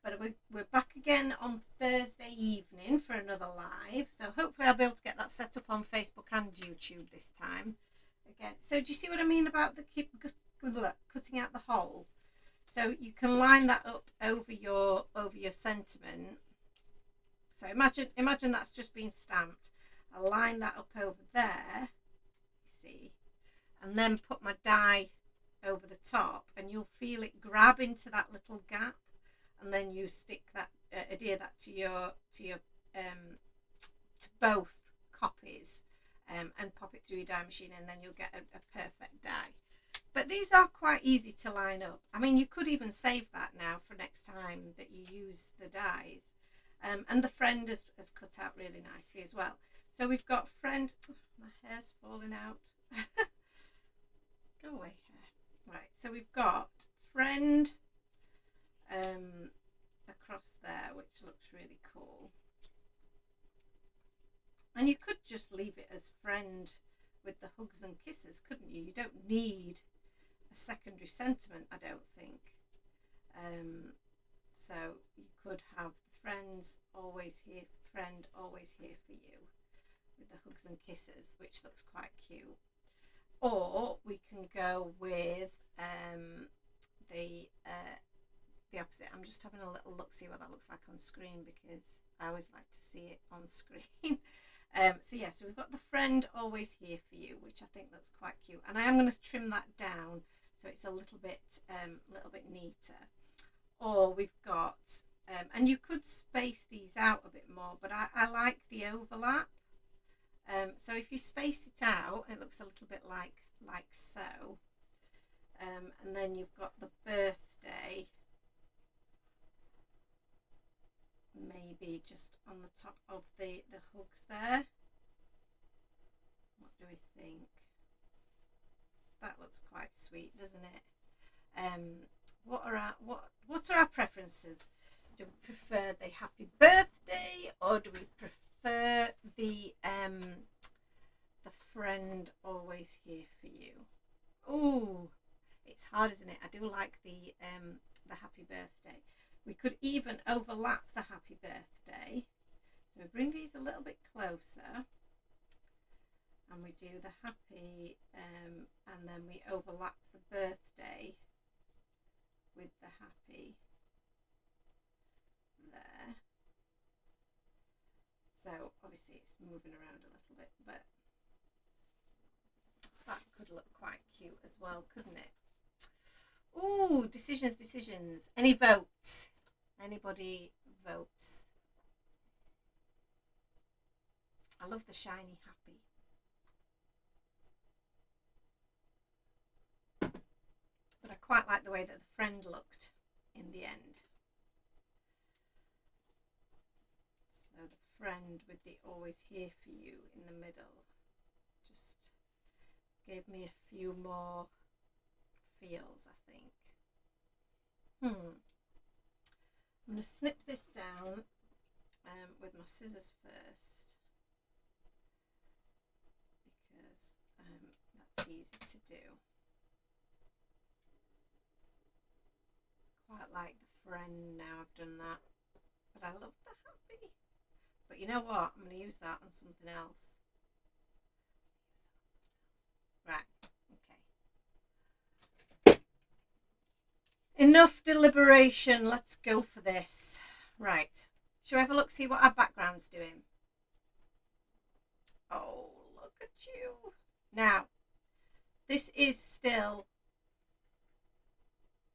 But we're back again on Thursday evening for another live, so hopefully I'll be able to get that set up on Facebook and YouTube this time. Again, so do you see what I mean about the cutting out the hole? So you can line that up over your sentiment. So imagine that's just been stamped. I'll line that up over there, you see, and then put my die over the top, and you'll feel it grab into that little gap, and then you stick that adhere that to both copies, and pop it through your die machine, and then you'll get a perfect die. But these are quite easy to line up. I mean, you could even save that now for next time that you use the dies. And the friend has cut out really nicely as well. So we've got friend, my hair's falling out. Go away, hair. Right, so we've got friend across there, which looks really cool. And you could just leave it as friend with the hugs and kisses, couldn't you? You don't need a secondary sentiment, I don't think. So you could have friends always here, friend always here for you, with the hugs and kisses, which looks quite cute. Or we can go with the opposite. I'm just having a little look, see what that looks like on screen, because I always like to see it on screen. So yeah, so we've got the friend always here for you, which I think looks quite cute, and I am going to trim that down so it's a little bit neater. Or we've got and you could space these out a bit more, but I like the overlap. So if you space it out, it looks a little bit like so. And then you've got the birthday maybe just on the top of the hugs there. What do we think? That looks quite sweet, doesn't it? What are our preferences? Do we prefer the happy birthday, or do we prefer the friend always here for you? Oh, it's hard, isn't it? I do like the happy birthday. We could even overlap the happy birthday. So we bring these a little bit closer, and we do the happy, and then we overlap the birthday with the happy there. So obviously it's moving around a little bit, but that could look quite cute as well, couldn't it? Ooh, decisions. Any votes? Anybody votes? I love the shiny happy. But I quite like the way that the friend looked in the end. So the friend with the always here for you in the middle just gave me a few more feels, I think. I'm going to snip this down with my scissors first, because that's easy to do. Quite like the friend now I've done that, but I love the happy. But you know what? I'm going to use that on something else. Right, okay. Enough deliberation. Let's go for this. Right. Shall we have a look, see what our background's doing? Oh, look at you. Now, this is still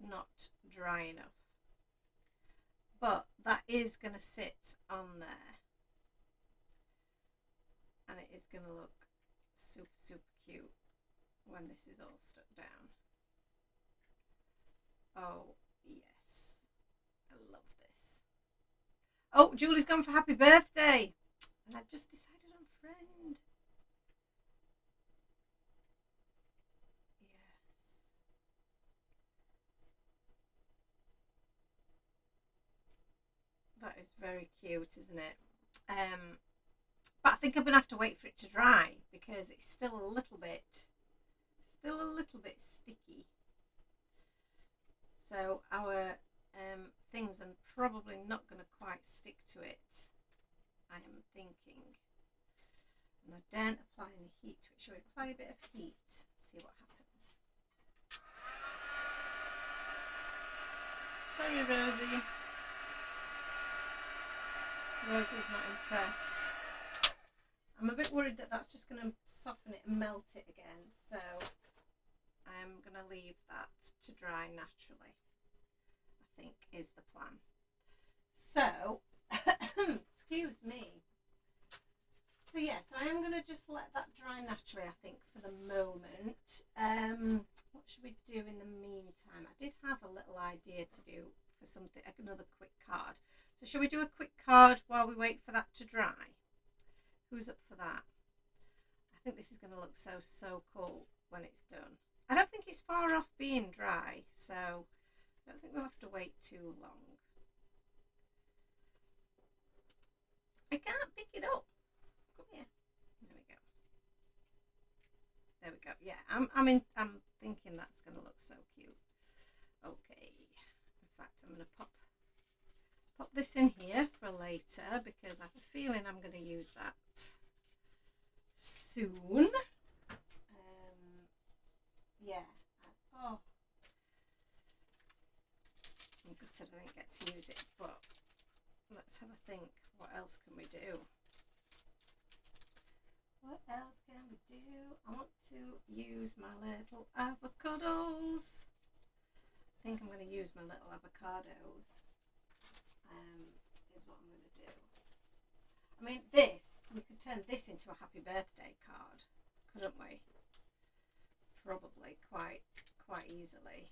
not dry enough, but that is going to sit on there, and it is going to look super cute when this is all stuck down. Oh yes, I love this. Oh, Julie's gone for happy birthday, and I just decided on friend. Yes. That is very cute, isn't it? But I think I'm gonna have to wait for it to dry because it's still a little bit sticky. So our things are probably not going to quite stick to it, I am thinking. And I daren't apply any heat to it. Shall we apply a bit of heat? See what happens. Sorry, Rosie. Rosie's not impressed. I'm a bit worried that that's just going to soften it and melt it again. So I'm going to leave that to dry naturally, I think is the plan. So, excuse me. So yeah, so I am going to just let that dry naturally, I think, for the moment. What should we do in the meantime? I did have a little idea to do for something, another quick card. So shall we do a quick card while we wait for that to dry? Who's up for that? I think this is going to look so cool when it's done. I don't think it's far off being dry, so I don't think we'll have to wait too long. I can't pick it up. Come here. There we go. There we go. Yeah, I'm thinking that's going to look so cute. Okay. In fact, I'm going to pop this in here for later because I have a feeling I'm going to use that soon. Yeah. Oh. I'm gutted I didn't get to use it, but let's have a think. What else can we do? What else can we do? I want to use my little avocados. I think I'm going to use my little avocados. Is what I'm going to do. I mean, we could turn this into a happy birthday card, couldn't we? Probably quite easily.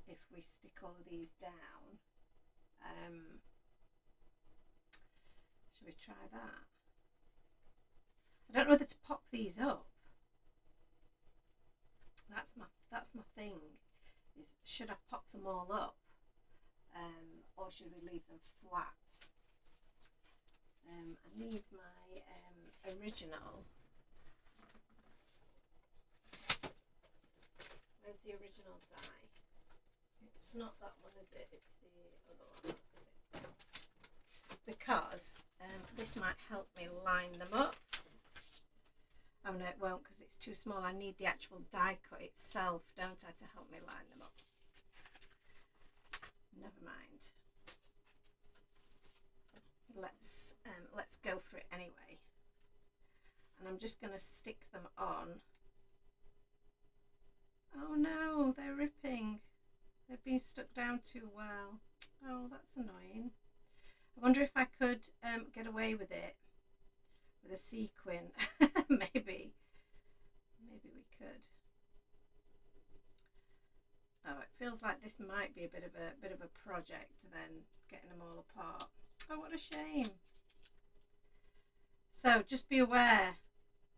If we stick all of these down. Should we try that? I don't know whether to pop these up. That's my thing. Is should I pop them all up, or should we leave them flat? I need my original. Where's the original die? It's not that one, is it? It's the other one. That's it. Because this might help me line them up. Oh no, it won't because it's too small. I need the actual die cut itself, don't I, to help me line them up. Never mind. Let's go for it anyway. And I'm just going to stick them on. Oh no, they're ripping. They've been stuck down too well. Oh, that's annoying. I wonder if I could get away with it with a sequin. Maybe we could. Oh, it feels like this might be a bit of a project, then getting them all apart. Oh, what a shame. So just be aware,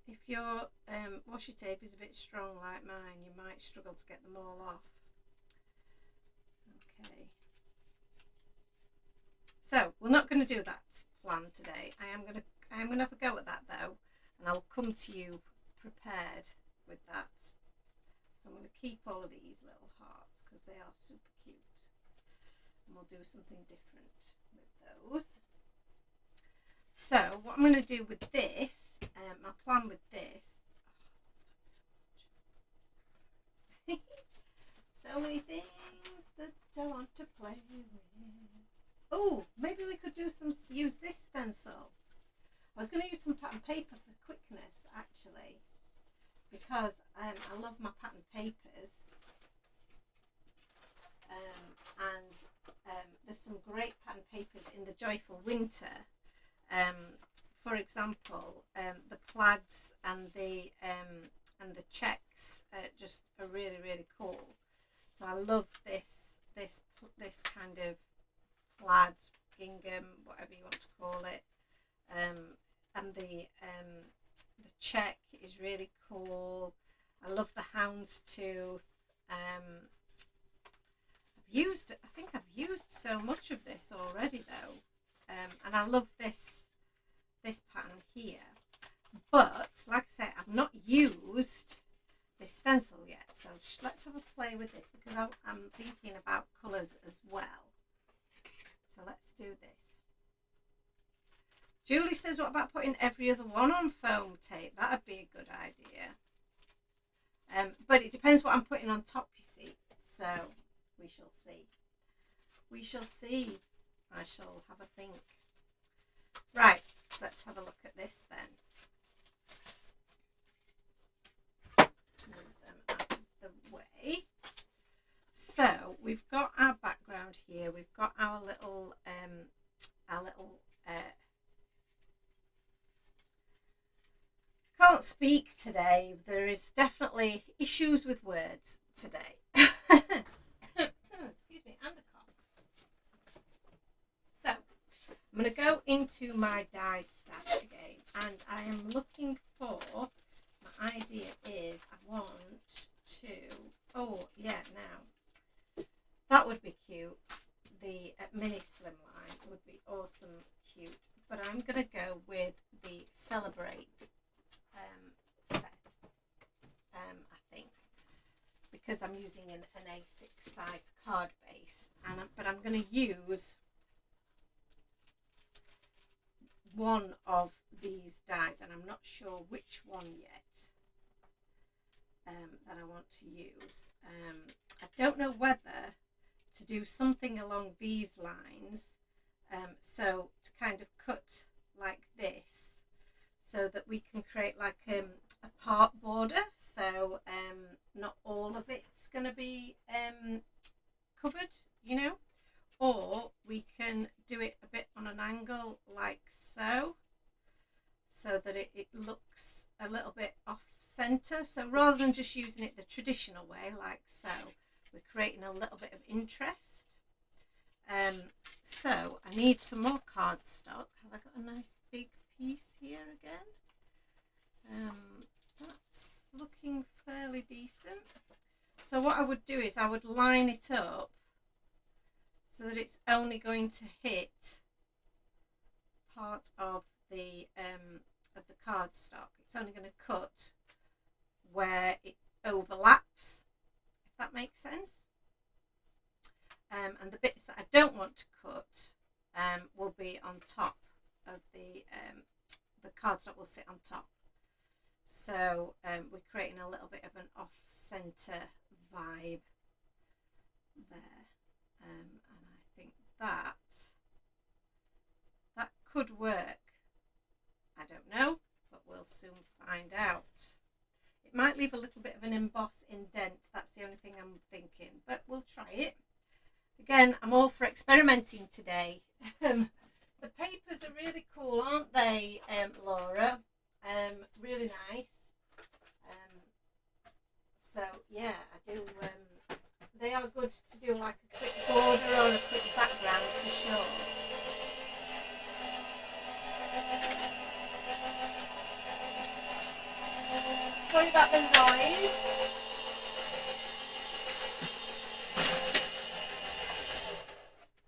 if your washi tape is a bit strong like mine, you might struggle to get them all off. Okay. So we're not going to do that plan today. I am going to have a go at that though, and I'll come to you prepared with that. So I'm going to keep all of these little hearts because they are super cute, and we'll do something different with those. So what I'm going to do with this, my plan with this, so many things that I want to play with. Oh, maybe we could use this stencil. I was going to use some pattern paper for quickness actually, because I love my pattern papers, and there's some great pattern papers in the Joyful Winter. For example, the plaids and the checks just are really cool. So I love this kind of plaid, gingham, whatever you want to call it, and the check is really cool. I love the houndstooth. I've think I've used so much of this already though, and I love this pattern here. But like I say, I've not used this stencil yet, so let's have a play with this because I'm thinking about colours as well. So let's do this. Julie says, what about putting every other one on foam tape? That would be a good idea. But it depends what I'm putting on top, you see. So we shall see. We shall see. I shall have a think. Right, let's have a look at this then. Move them out of the way. So we've got our background here. We've got our little can't speak today. There is definitely issues with words today. Excuse me, and a cough. So I'm going to go into my die stash again, and I am looking for, my idea is I want to, oh yeah, now that would be cute. The mini slimline would be awesome, cute, but I'm going to go with the Celebrate set, I think, because I'm using an A6 size card base, but I'm going to use one of these dies, and I'm not sure which one yet that I want to use. I don't know whether to do something along these lines, so to kind of cut like this, so that we can create like a part border, so not all of it's going to be covered, you know, or we can do it a bit on an angle like so that it looks a little bit off center. So rather than just using it the traditional way like so, we're creating a little bit of interest. So I need some more cardstock. Have I got a nice big piece here again? That's looking fairly decent. So what I would do is I would line it up so that it's only going to hit part of the cardstock. It's only going to cut where it overlaps, if that makes sense. And the bits that I don't want to cut will be on top of the cardstock will sit on top. So we're creating a little bit of an off-center vibe there, and I think that could work. I don't know, but we'll soon find out. It might leave a little bit of an emboss indent. That's the only thing I'm thinking, but we'll try it. Again, I'm all for experimenting today. The papers are really cool, aren't they, Laura? Really nice. So yeah, I do. They are good to do like a quick border or a quick background for sure. Sorry about the noise.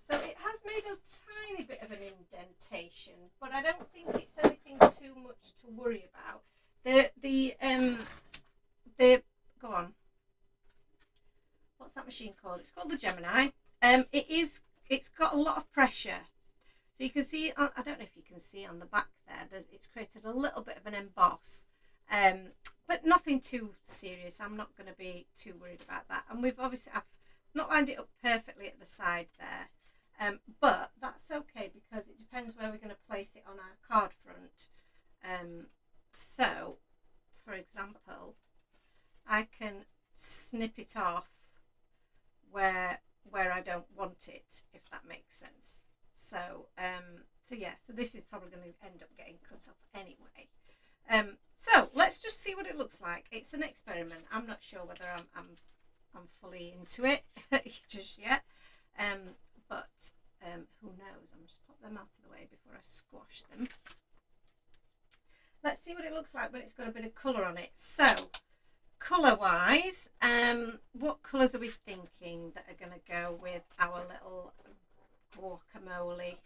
So it has made a tiny bit of an indentation, but I don't think it's anything too much to worry about. Go on. What's that machine called? It's called the Gemini. It's got a lot of pressure. So you can see, I don't know if you can see on the back there, it's created a little bit of an emboss, but nothing too serious. I'm not going to be too worried about that. And I've not lined it up perfectly at the side there, but that's okay because it depends where we're going to place it on our card front. So, for example, I can snip it off where I don't want it, if that makes sense. So yeah, so this is probably going to end up getting cut off anyway. So let's just see what it looks like. It's an experiment. I'm not sure whether I'm fully into it just yet, but who knows? I'm just pop them out of the way before I squash them. Let's see what it looks like when it's got a bit of colour on it. So colour wise, what colours are we thinking that are going to go with our little guacamole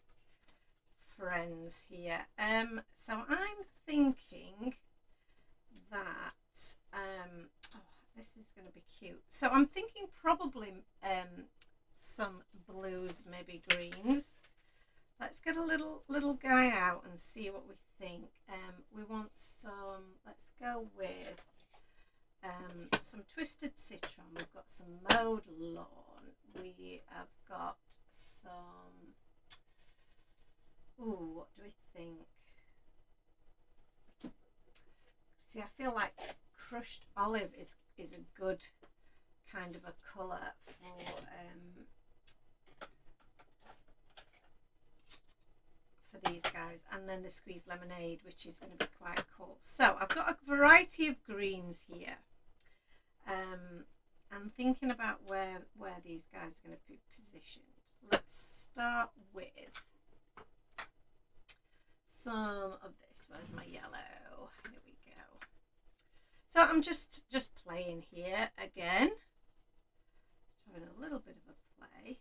friends here? So I'm thinking that oh, this is going to be cute. So I'm thinking probably some blues, maybe greens. Let's get a little guy out and see what we think. We want some, let's go with some twisted citron. We've got some mowed lawn. We have got some, ooh, what do we think? See, I feel like crushed olive is a good kind of a colour for these guys, and then the squeezed lemonade, which is going to be quite cool. So I've got a variety of greens here. I'm thinking about where these guys are going to be positioned. Let's start with some of this. Where's my yellow? Here we go. So I'm just playing here again. Just having a little bit of a play.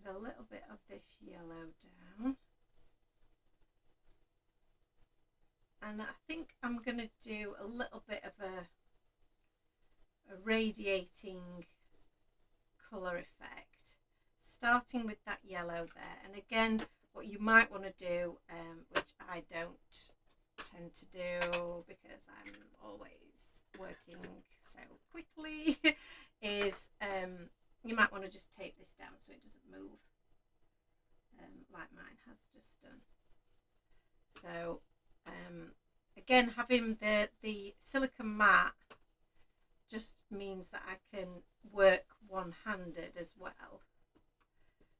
Get a little bit of this yellow down. And I think I'm going to do a little bit of a radiating colour effect, starting with that yellow there. And again, what you might want to do, which I don't tend to do because I'm always working so quickly, is you might want to just tape this down so it doesn't move, like mine has just done. So again, having the silicone mat just means that I can work one-handed as well.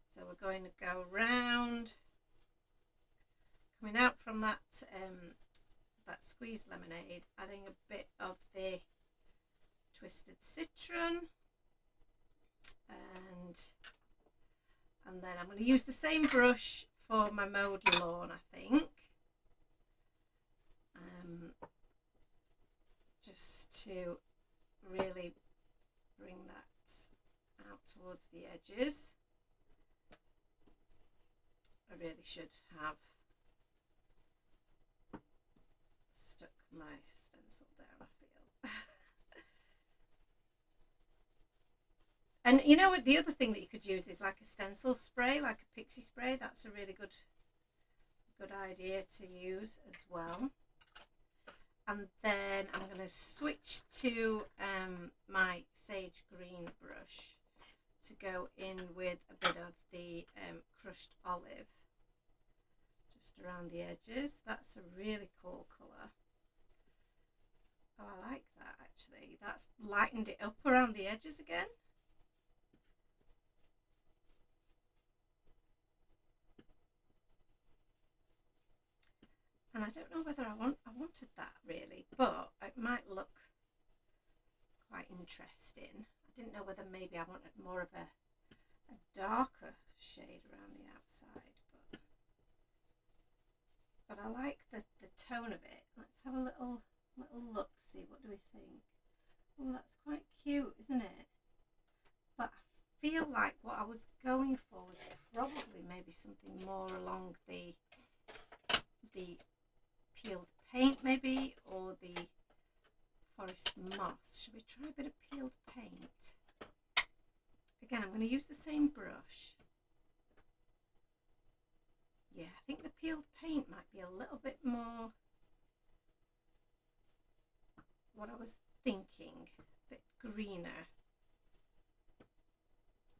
So we're going to go round, coming out from that that squeezed lemonade, adding a bit of the twisted citron, and then I'm going to use the same brush for my mowed lawn, I think. Just to really bring that out towards the edges. I really should have stuck my stencil down, I feel. And you know what, the other thing that you could use is like a stencil spray, like a pixie spray. That's a really good idea to use as well. And then I'm going to switch to my sage green brush to go in with a bit of the crushed olive just around the edges. That's a really cool colour. Oh, I like that actually. That's lightened it up around the edges again. And I don't know whether I wanted that really, but it might look quite interesting. I didn't know whether maybe I wanted more of a darker shade around the outside, but I like the tone of it. Let's have a little look, see what do we think. Oh, that's quite cute, isn't it? But I feel like what I was going for was probably maybe something more along the peeled paint maybe, or the forest moss. Should we try a bit of peeled paint? Again, I'm going to use the same brush. Yeah, I think the peeled paint might be a little bit more what I was thinking, a bit greener,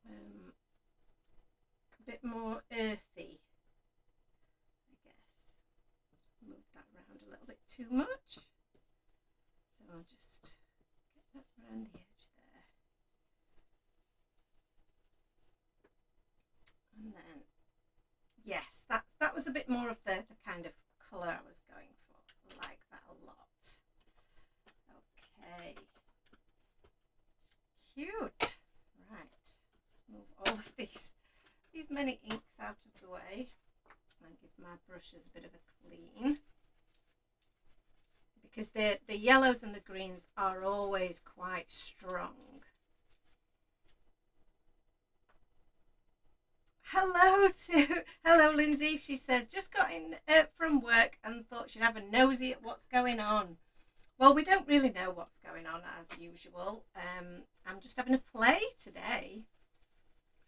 a bit more earthy. Move that around a little bit too much, so I'll just get that around the edge there, and then yes, that was a bit more of the kind of colour I was going for. I like that a lot. Okay, cute. Right, let's move all of these many inks out of the way and give my brushes a bit of a clean, because the yellows and the greens are always quite strong. Hello Lindsay. She says, just got in from work and thought she'd have a nosy at what's going on. Well, we don't really know what's going on as usual. I'm just having a play today.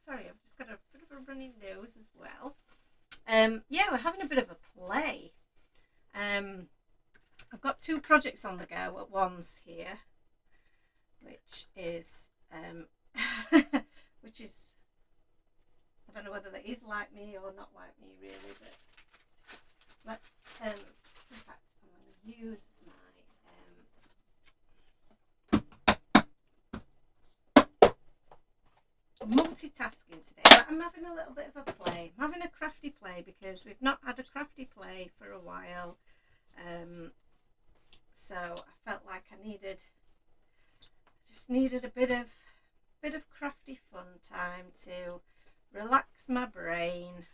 Sorry, I've just got a bit of a runny nose as well. Yeah, we're having a bit of a play. I've got 2 projects on the go at once here, which is which is, I don't know whether that is like me or not like me really, but let's in fact I'm going to use my multitasking today, but I'm having a little bit of a play. I'm having a crafty play because we've not had a crafty play for a while. So I felt like I just needed a bit of crafty fun time to relax my brain,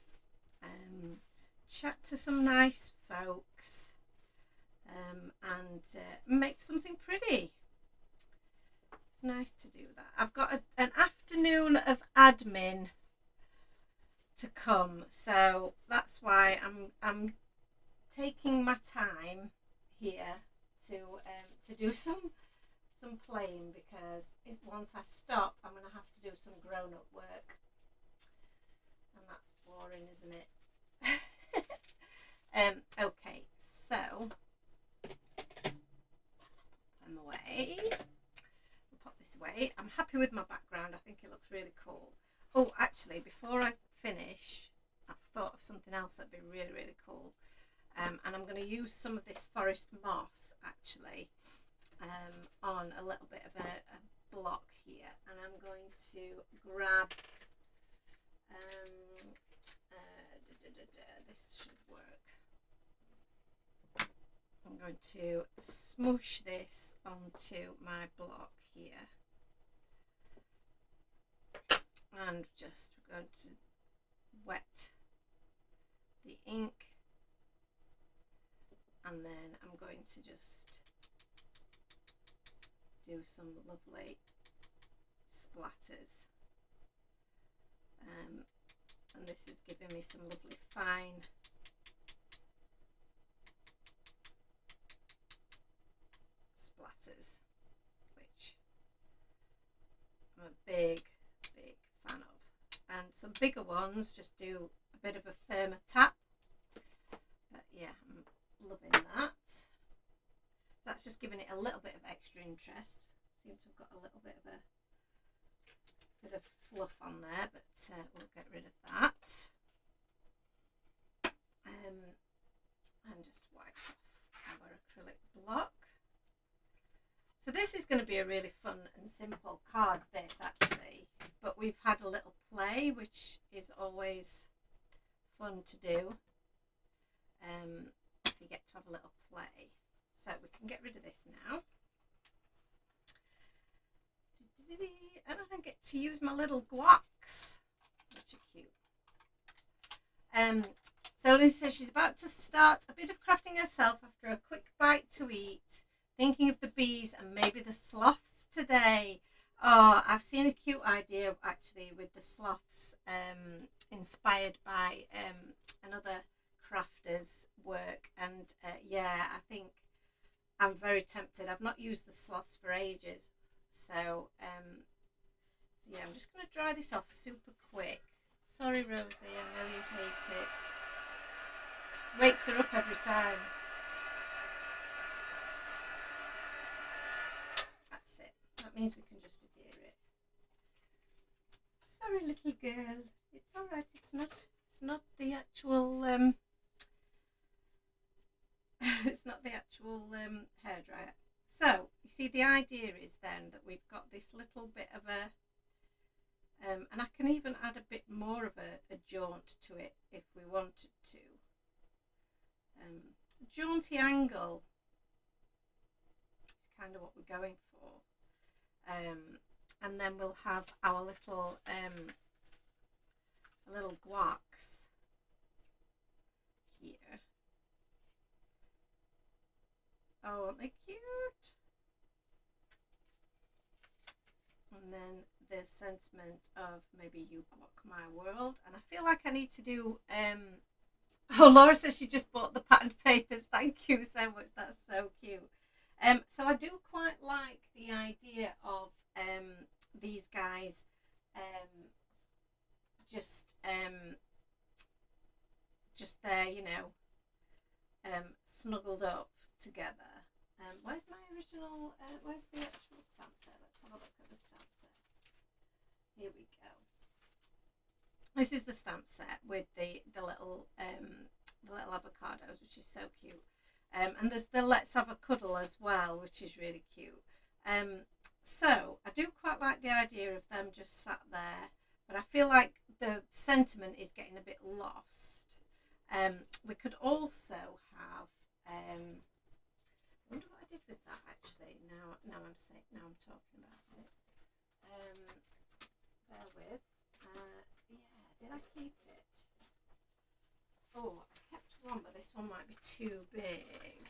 chat to some nice folks, and make something pretty. It's nice to do that. I've got an afternoon of admin to come, so that's why I'm taking my time here to do some playing, because once I stop I'm going to have to do some grown-up work, and that's boring, isn't it? Okay, so on the way, we'll pop this away. I'm happy with my background. I think it looks really cool. Oh, actually, before I finish, I've thought of something else that'd be really, really cool. And I'm going to use some of this forest moss actually on a little bit of a block here, and I'm going to grab this should work. I'm going to smoosh this onto my block here, and just going to wet the ink, and then I'm going to just do some lovely splatters, and this is giving me some lovely fine splatters, which I'm a big fan of. And some bigger ones just do a bit of a firmer tap, but yeah, I'm loving that. That's just giving it a little bit of extra interest. Seems to have got a little bit of fluff on there, but we'll get rid of that. And just wipe off our acrylic block. So this is going to be a really fun and simple card, this actually, but we've had a little play, which is always fun to do. If you get to have a little play. So we can get rid of this now. And I don't get to use my little guacs, which are cute. So Lizzie says she's about to start a bit of crafting herself after a quick bite to eat, thinking of the bees and maybe the sloths today. Oh, I've seen a cute idea actually with the sloths, inspired by another crafter's work, and yeah, I think I'm very tempted. I've not used the sloths for ages, so yeah, I'm just going to dry this off super quick. Sorry Rosie, I know you hate it. Wakes her up every time. That's it. That means we can just adhere it. Sorry little girl. It's alright, it's not the actual it's not the actual hairdryer. So you see, the idea is then that we've got this little bit of a and I can even add a bit more of a jaunt to it if we wanted to. Jaunty angle is kind of what we're going for. And then we'll have our little guacs here. Oh, aren't they cute? And then the sentiment of maybe you walk my world. And I feel like I need to do oh, Laura says she just bought the patterned papers. Thank you so much. That's so cute. So I do quite like the idea of these guys just there, you know, snuggled up together. Where's my original? Where's the actual stamp set? Let's have a look at the stamp set. Here we go. This is the stamp set with the little avocados, which is so cute. And there's the Let's Have a Cuddle as well, which is really cute. So I do quite like the idea of them just sat there, but I feel like the sentiment is getting a bit lost. We could also have. I wonder what I did with that actually. Now I'm talking about it. Bear with. Yeah, did I keep it? Oh, I kept one, but this one might be too big.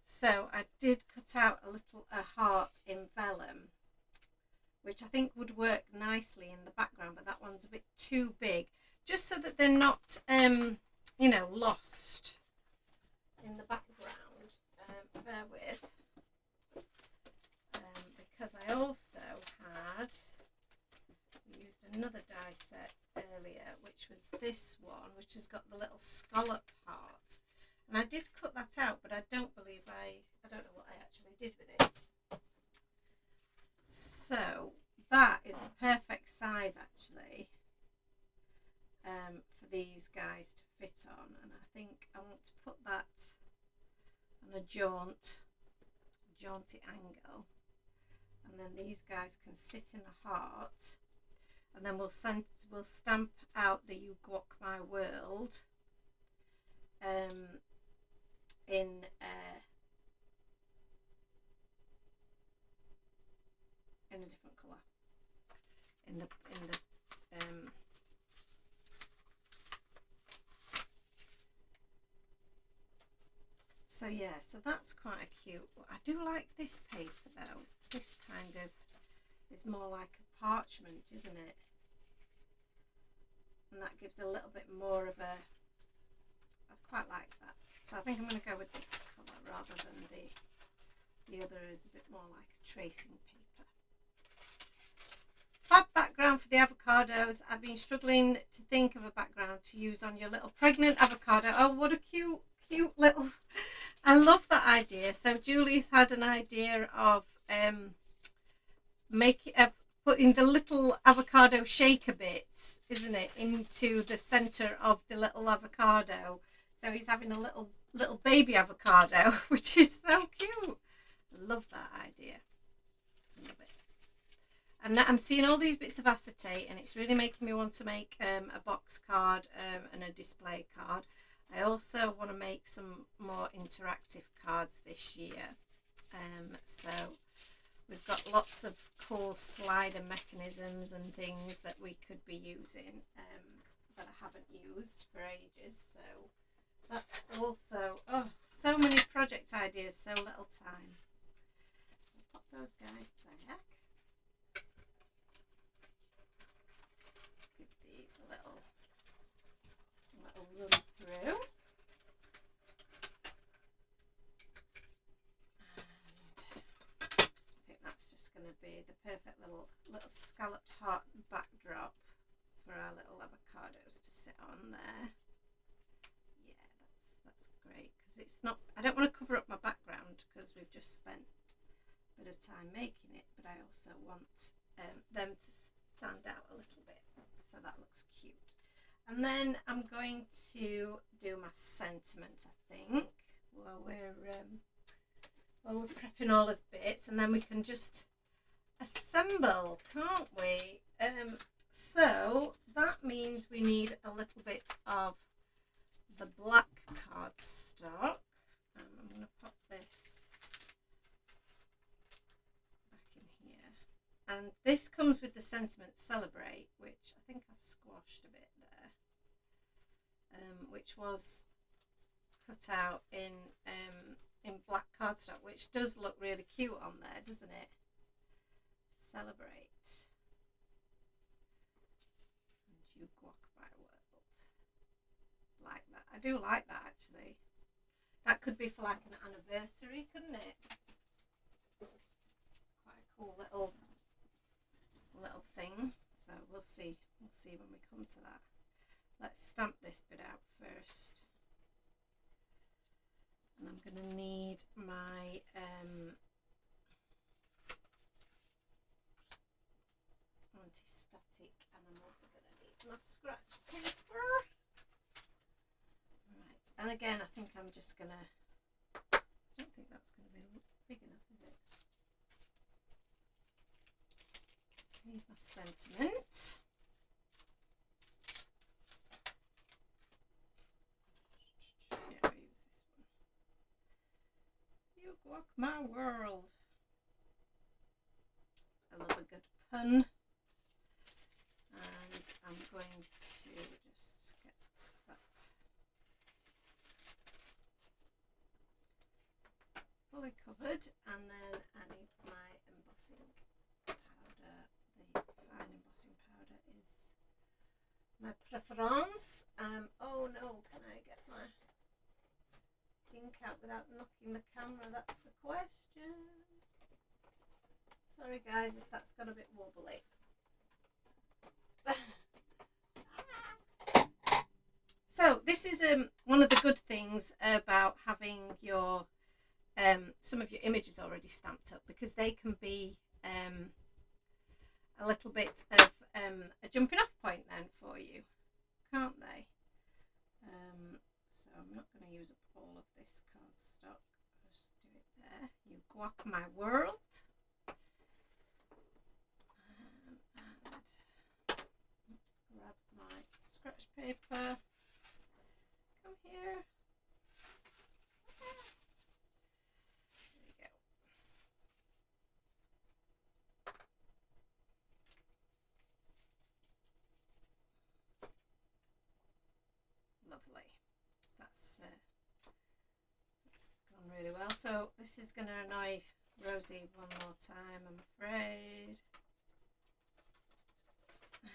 So I did cut out a heart in vellum, which I think would work nicely in the background, but that one's a bit too big, just so that they're not, you know, lost in the background. Bear with, because I also had used another die set earlier, which was this one, which has got the little scallop heart, and I did cut that out, but I don't believe I don't know what I actually did with it. So that is the perfect size actually for these guys to fit on, and I think I want to put that on a jaunty angle, and then these guys can sit in the heart, and then we'll stamp out the You Walk My World in a different colour in the so yeah, so that's quite cute. I do like this paper though. This kind of is more like a parchment, isn't it? And that gives a little bit more of a, I quite like that. So I think I'm going to go with this colour rather than the other is a bit more like a tracing paper. Fab background for the avocados. I've been struggling to think of a background to use on your little pregnant avocado. Oh, what a cute little, I love that idea. So Julie's had an idea of putting the little avocado shaker bits, isn't it, into the center of the little avocado. So he's having a little baby avocado, which is so cute. Love that idea. Love it. And I'm seeing all these bits of acetate, and it's really making me want to make a box card and a display card. I also want to make some more interactive cards this year. So we've got lots of cool slider mechanisms and things that we could be using that I haven't used for ages. So that's also, oh, so many project ideas, so little time. I'll pop those guys back. Let's give these a little run through. And I think that's just going to be the perfect little scalloped heart backdrop for our little avocados to sit on there. Yeah, that's great, because it's not, I don't want to cover up my background because we've just spent a bit of time making it, but I also want them to stand out a little bit, so that looks cute. And then I'm going to do my sentiment, I think, while we're prepping all his bits, and then we can just assemble, can't we? So that means we need a little bit of the black cardstock. I'm going to pop this back in here, and this comes with the sentiment Celebrate, which I think I've squashed a bit there, which was cut out in in black cardstock, which does look really cute on there, doesn't it? Celebrate. And you guac my world. Like that. I do like that actually. That could be for like an anniversary, couldn't it? Quite a cool little thing. So we'll see. We'll see when we come to that. Let's stamp this bit out first. And I'm going to need my anti-static, and I'm also going to need my scratch paper. Right, and again I think I'm just going to, I don't think that's going to be big enough, is it? Need my sentiment. Walk my world. I love a good pun. And I'm going to just get that fully covered, and then I need my embossing powder. The fine embossing powder is my preference. Oh no, can I get my ink out without knocking the camera? That's the question. Sorry guys if that's got a bit wobbly. So this is one of the good things about having your some of your images already stamped up, because they can be a little bit of a jumping off point then for you, can't they? So I'm not going to use up all of this cardstock. I'll just do it there. You guac my world. And let's grab my scratch paper. Come here. There we go. Lovely. That's gone really well. So this is going to annoy Rosie one more time, I'm afraid. So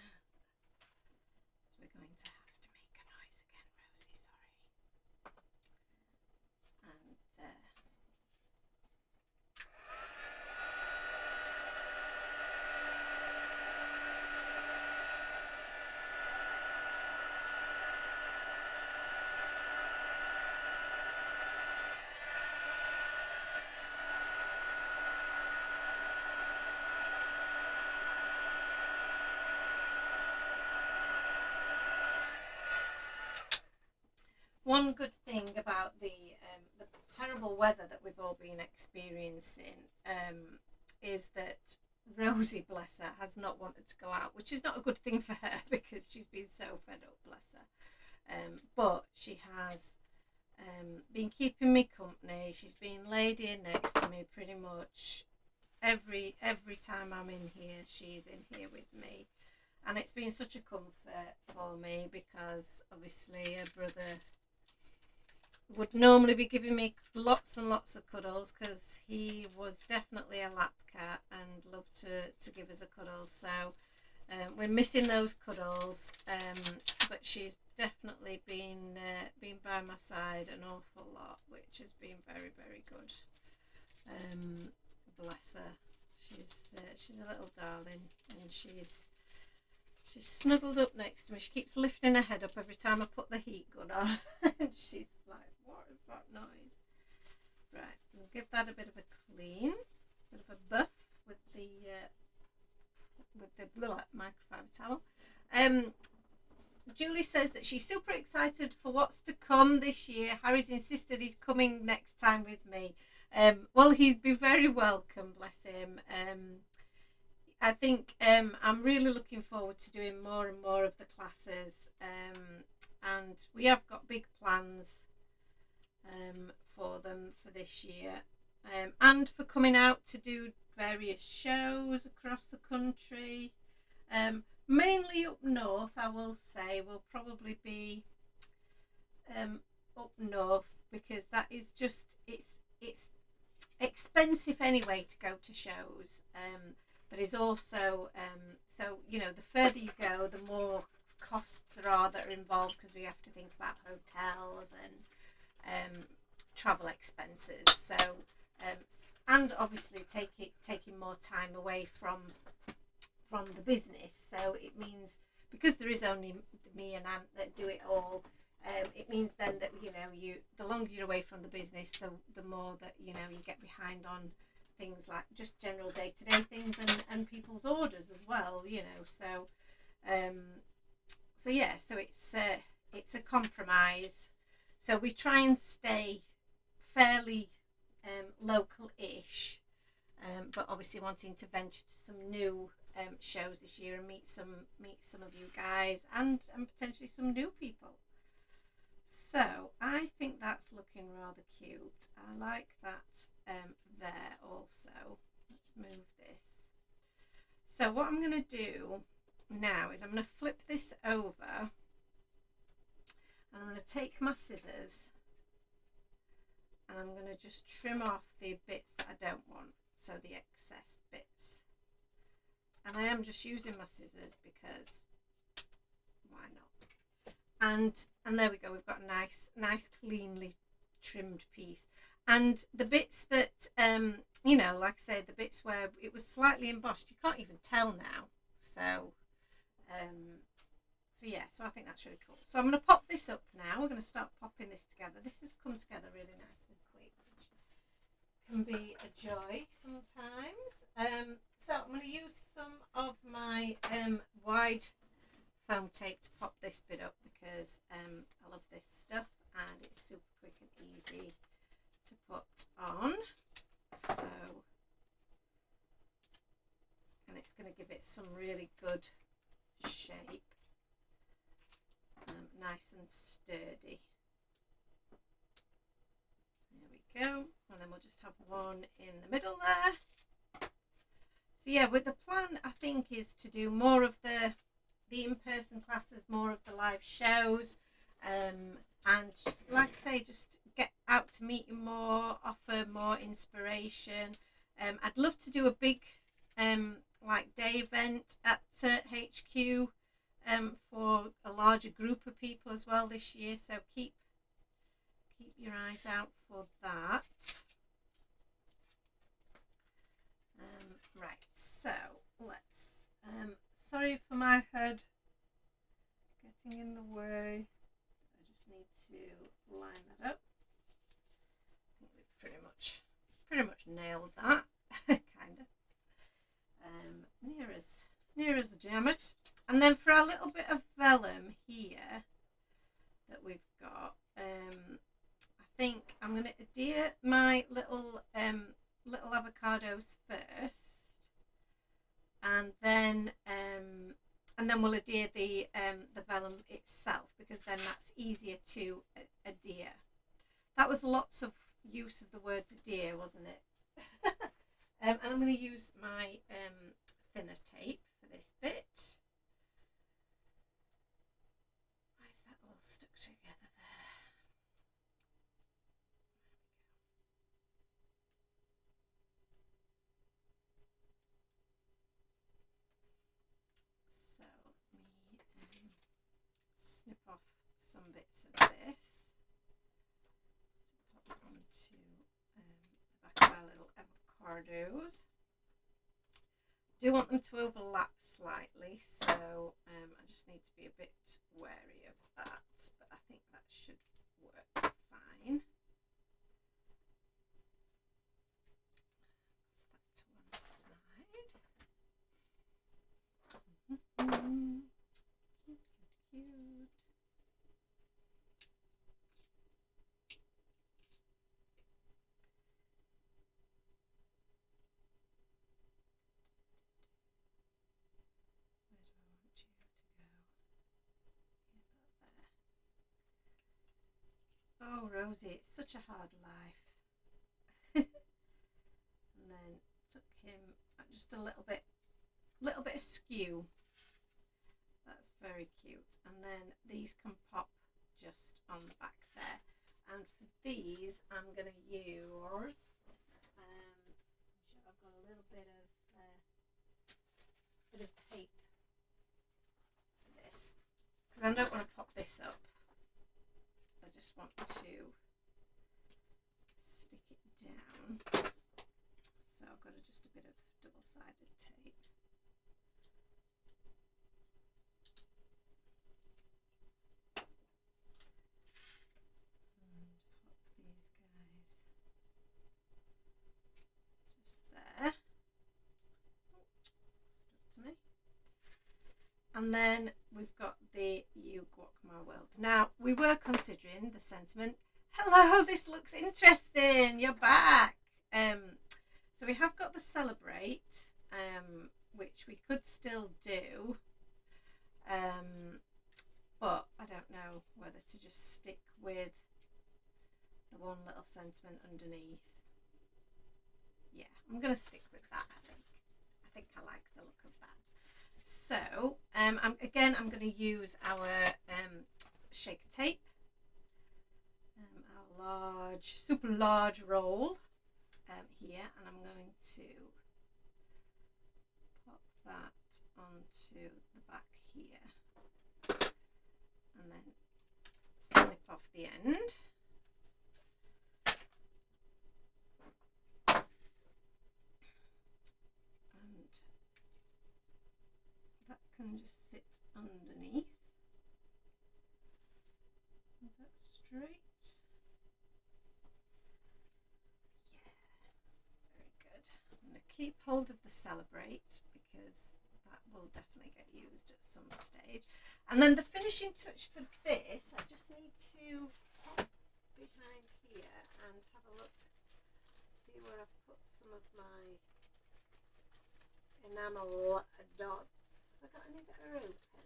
we're going to have to make a noise again, Rosie, sorry. And one good thing about the terrible weather that we've all been experiencing is that Rosie, bless her, has not wanted to go out, which is not a good thing for her because she's been so fed up, bless her. But she has been keeping me company. She's been laid here next to me pretty much every time I'm in here. She's in here with me, and it's been such a comfort for me, because obviously her brother would normally be giving me lots and lots of cuddles, because he was definitely a lap cat and loved to give us a cuddle. So we're missing those cuddles, but she's definitely been by my side an awful lot, which has been very, very good. Bless her. She's a little darling, and she's snuggled up next to me. She keeps lifting her head up every time I put the heat gun on. And she's like, what is that noise? Right, we'll give that a bit of a clean, bit of a buff with the microfiber towel. Julie says that she's super excited for what's to come this year. Harry's insisted he's coming next time with me. Well, he'd be very welcome, bless him. I think I'm really looking forward to doing more and more of the classes, and we have got big plans for them for this year, and for coming out to do various shows across the country, mainly up north. I will say we'll probably be up north, because that is just, it's it's expensive anyway to go to shows, but it's also so you know, the further you go, the more costs there are that are involved, because we have to think about hotels and travel expenses. So and obviously taking more time away from the business. So it means, because there is only me and Aunt that do it all, it means then that, you know, the longer you're away from the business, the more that, you know, you get behind on things like just general day-to-day things and people's orders as well, you know. So so yeah, so it's a compromise. So we try and stay fairly local-ish, but obviously wanting to venture to some new shows this year and meet some of you guys, and potentially some new people. So I think that's looking rather cute. I like that there also. Let's move this. So what I'm going to do now is I'm going to flip this over, and I'm going to take my scissors and I'm going to just trim off the bits that I don't want, so the excess bits. And I am just using my scissors because why not? And there we go, we've got a nice cleanly trimmed piece. And the bits that you know, like I say, the bits where it was slightly embossed, you can't even tell now. So so yeah, so I think that's really cool. So I'm going to pop this up now. We're going to start popping this together. This has come together really nice and quick, which can be a joy sometimes. So I'm going to use some of my wide foam tape to pop this bit up, because I love this stuff and it's super quick and easy to put on. So, and it's going to give it some really good shape, nice and sturdy. There we go, and then we'll just have one in the middle there. So yeah, with the plan, I think, is to do more of the in-person classes, more of the live shows, and just, like I say, just get out to meet you more, offer more inspiration. I'd love to do a big like day event at HQ for a larger group of people as well this year, so keep your eyes out for that. Right, so let's sorry for my head getting in the way. I just need to line that up. I think we've pretty much nailed that. Kind of near as a damage. And then for our little bit of vellum here that we've got, I think I'm going to adhere my little avocados first, and then we'll adhere the vellum itself, because then that's easier to adhere. That was lots of use of the words adhere, wasn't it? And I'm going to use my thinner tape for this bit. Why is that all stuck together there? So let me snip off some bits of this to pop onto the back of our little avocados. Do want them to overlap slightly, so I just need to be a bit wary of that, but I think that should work fine. Put that to one side. Cute, cute, cute. Oh, Rosie, it's such a hard life. And then took him just a little bit askew. That's very cute. And then these can pop just on the back there. And for these I'm going to use. I've got a little bit of tape for this because I don't want to pop this up. I just want to stick it down. So I've got just a bit of double-sided tape. And pop these guys just there. Oh, stuck to me. And then we've got the You Walk My World. Now, we were considering the sentiment, hello, this looks interesting, you're back. So we have got the Celebrate, which we could still do, but I don't know whether to just stick with the one little sentiment underneath. Yeah, I'm going to stick with that, I think. I think I like the look of that. So, I'm going to use our shaker tape, our super large roll here, and I'm going to pop that onto the back here, and then snip off the end. And that can just sit underneath. Is that straight? Yeah, very good. I'm going to keep hold of the Celebrate because that will definitely get used at some stage. And then the finishing touch for this, I just need to pop behind here and have a look, see where I've put some of my enamel dots. Have I got any that are open?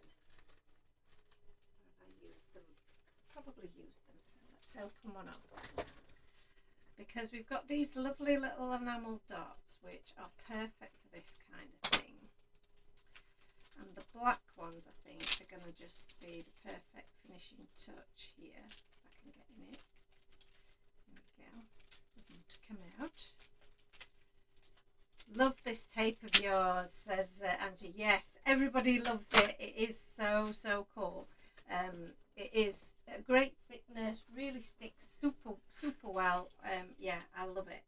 Or have I used them? Probably used them, so let's open one up. Because we've got these lovely little enamel dots which are perfect for this kind of thing. And the black ones, I think, are going to just be the perfect finishing touch here. If I can get in it. There we go. Doesn't want to come out. Love this tape of yours, says Angie. Yes, everybody loves it. It is so, so cool. It is a great thickness, really sticks super, super well. Yeah, I love it.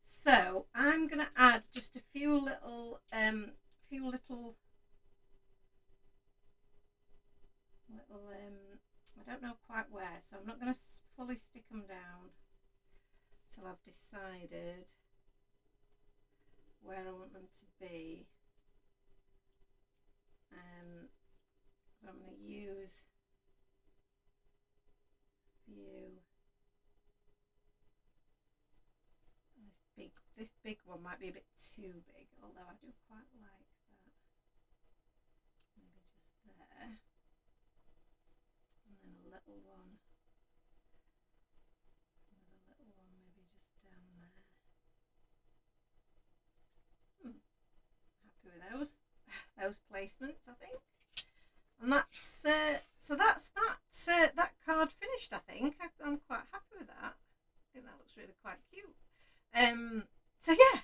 So I'm going to add just a few little, I don't know quite where, so I'm not going to fully stick them down till I've decided where I want them to be. So I'm going to use a few. This big one might be a bit too big, although I do quite like that. Maybe just there. And then a little one. Another little one maybe just down there. Happy with those placements, I think. And that's so that's that card finished. I think I'm quite happy with that. I think that looks really quite cute. So yeah,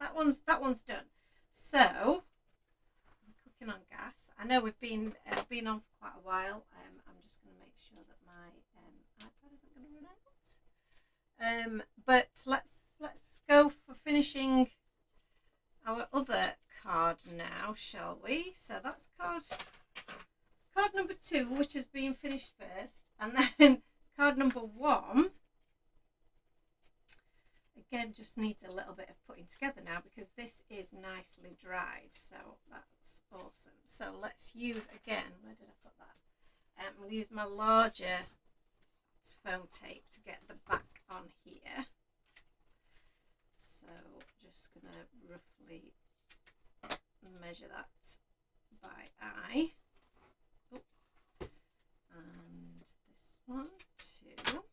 that one's done. So I'm cooking on gas. I know we've been on for quite a while. I'm just going to make sure that my iPad isn't going to run out. But let's go for finishing our other card now, shall we? So that's card number 2, which has been finished first, and then card number 1 again just needs a little bit of putting together now because this is nicely dried, so that's awesome. So let's use, again, where did I put that? We'll use my larger foam tape to get the back on here. So just gonna roughly measure that by eye. Oh. And this one too.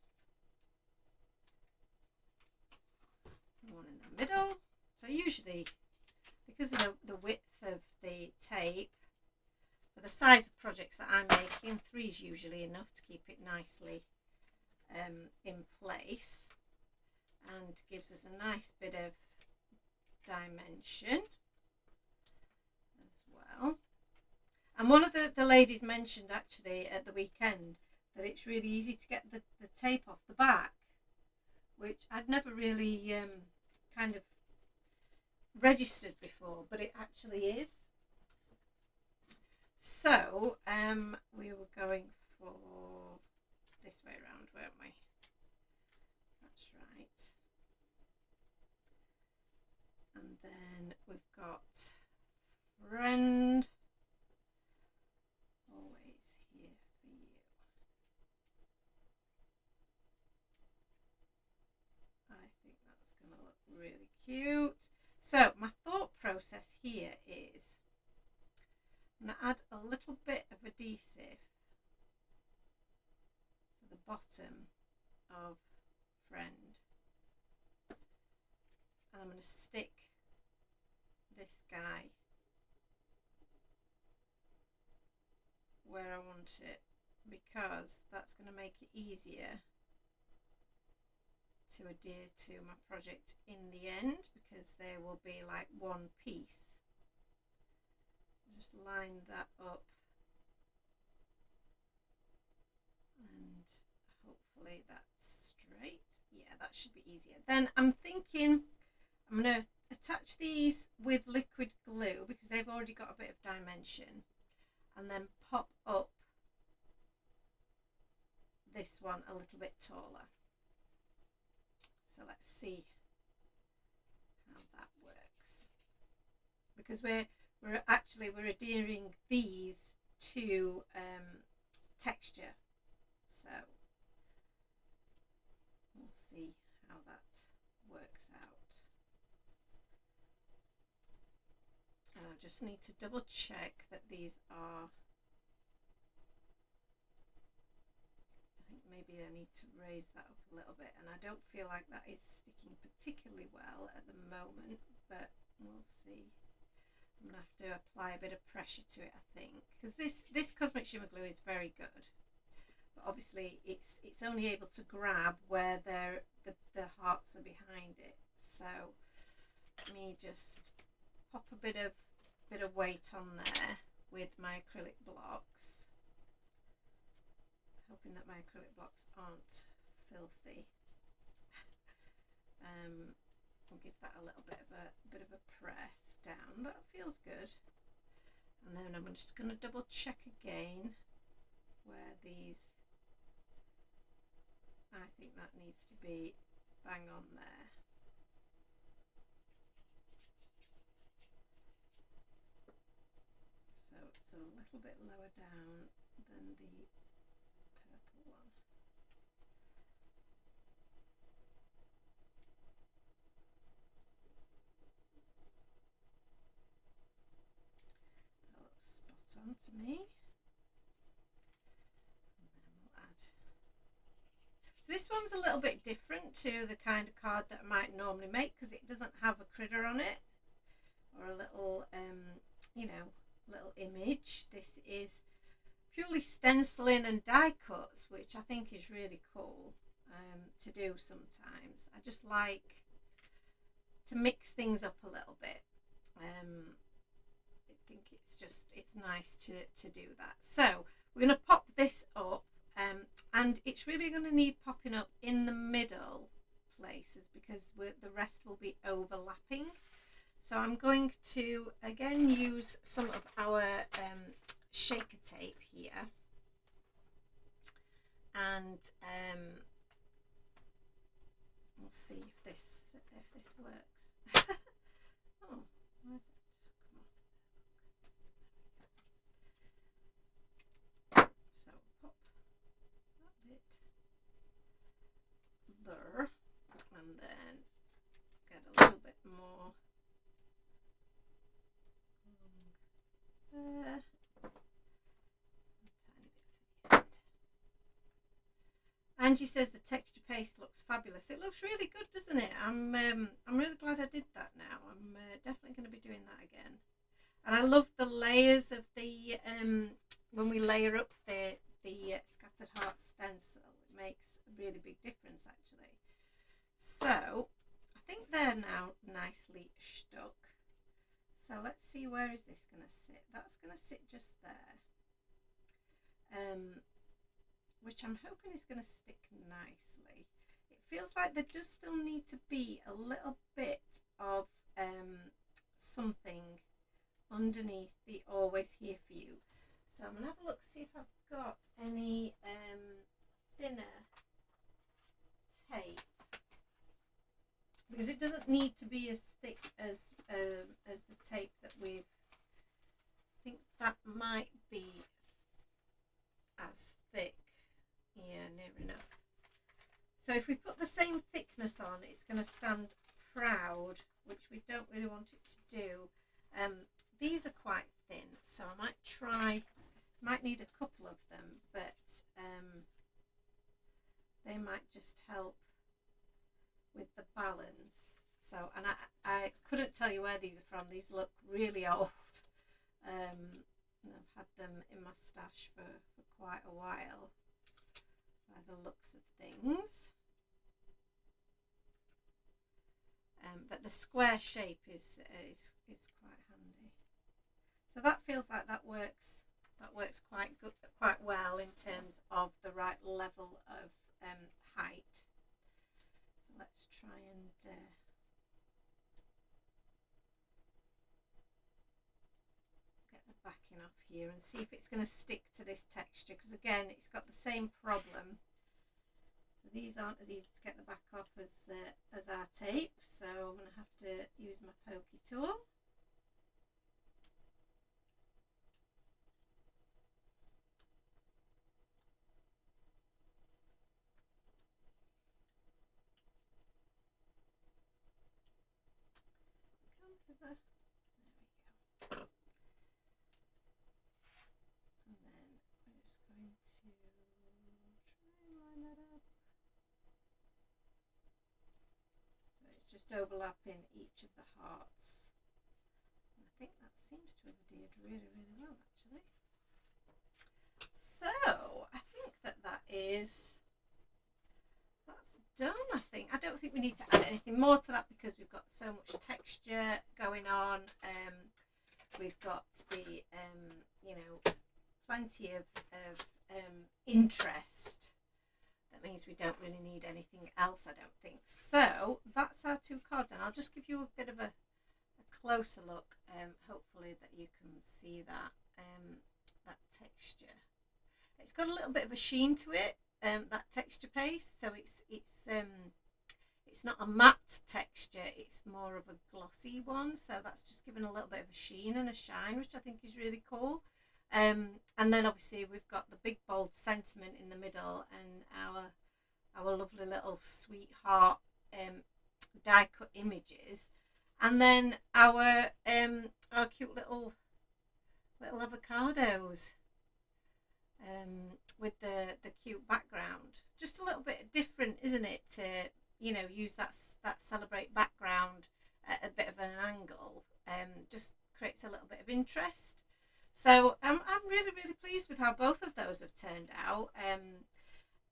One in the middle. So usually, because of the width of the tape, for the size of projects that I'm making, 3 is usually enough to keep it nicely in place, and gives us a nice bit of dimension as well. And one of the ladies mentioned actually at the weekend that it's really easy to get the tape off the back, which I'd never really kind of registered before, but it actually is. So we were going for this way around, weren't we? That's right. And then we've got friend, always here for you. I think that's going to look really cute. So my thought process here is I'm going to add a little bit of adhesive to the bottom of friend, and I'm going to stick this guy where I want it, because that's going to make it easier to adhere to my project in the end, because there will be like one piece. Just line that up, and hopefully that's straight. Yeah, that should be easier. Then I'm thinking I'm going to attach these with liquid glue because they've already got a bit of dimension, and then pop up this one a little bit taller. So let's see how that works, because we're adhering these to texture, so we'll see how that works out. And I just need to double check that these are, I think maybe I need to raise that up a little bit, and I don't feel like that is sticking particularly well at the moment, but we'll see. I'm going to have to apply a bit of pressure to it, I think, because this Cosmic Shimmer Glue is very good, but obviously it's only able to grab where the hearts are behind it. So let me just pop a bit of weight on there with my acrylic blocks, hoping that my acrylic blocks aren't filthy. I'll give that a little bit of a press down. That feels good. And then I'm just going to double check again where these, I think that needs to be bang on there. So it's a little bit lower down than the purple one. That looks spot on to me. And then we'll add. So this one's a little bit different to the kind of card that I might normally make, because it doesn't have a critter on it or a little you know, little image. This is purely stenciling and die cuts, which I think is really cool to do sometimes. I just like to mix things up a little bit. I think it's nice to do that. So we're going to pop this up, and it's really going to need popping up in the middle places, because the rest will be overlapping. So I'm going to again use some of our shaker tape here, and we'll see if this works. Oh, why is it come off? So pop that bit there, and then get a little bit more there. Angie says the texture paste looks fabulous. It looks really good, doesn't it? I'm really glad I did that now. I'm definitely going to be doing that again. And I love the layers of the when we layer up the scattered heart stencil. It makes a really big difference actually. So I think they're now nicely stuck. So let's see, where is this going to sit? That's going to sit just there, which I'm hoping is going to stick nicely. It feels like there does still need to be a little bit of something underneath the Always Here For You. So I'm going to have a look, see if I've got any thinner tape, because it doesn't need to be as thick as the tape that we've. I think that might be as thick. Yeah, near enough. So if we put the same thickness on, it's going to stand proud, which we don't really want it to do. These are quite thin, so I might need a couple of them, but they might just help with the balance. So, and I couldn't tell you where these are from. These look really old. And I've had them in my stash for quite a while by the looks of things. But the square shape is quite handy. So that feels like that works quite good, quite well in terms of the right level of height. So let's try and get the backing off here and see if it's going to stick to this texture, because again it's got the same problem. So these aren't as easy to get the back off as our tape, so I'm going to have to use my pokey tool. There we go. And then we're just going to try and line that up. So it's just overlapping each of the hearts. And I think that seems to have adhered really, really well actually. So I think that's done. I don't think we need to add anything more to that because we've got so much texture going on. We've got the you know, plenty of interest. That means we don't really need anything else, I don't think. So that's our two cards, and I'll just give you a bit of a closer look, hopefully that you can see that that texture. It's got a little bit of a sheen to it, that texture paste, so it's not a matte texture, it's more of a glossy one, so that's just given a little bit of a sheen and a shine, which I think is really cool. And then obviously we've got the big bold sentiment in the middle, and our lovely little sweetheart die cut images, and then our cute little avocados with the cute background. Just a little bit different, isn't it, to, you know, use that celebrate background at a bit of an angle. Just creates a little bit of interest. So I'm really, really pleased with how both of those have turned out.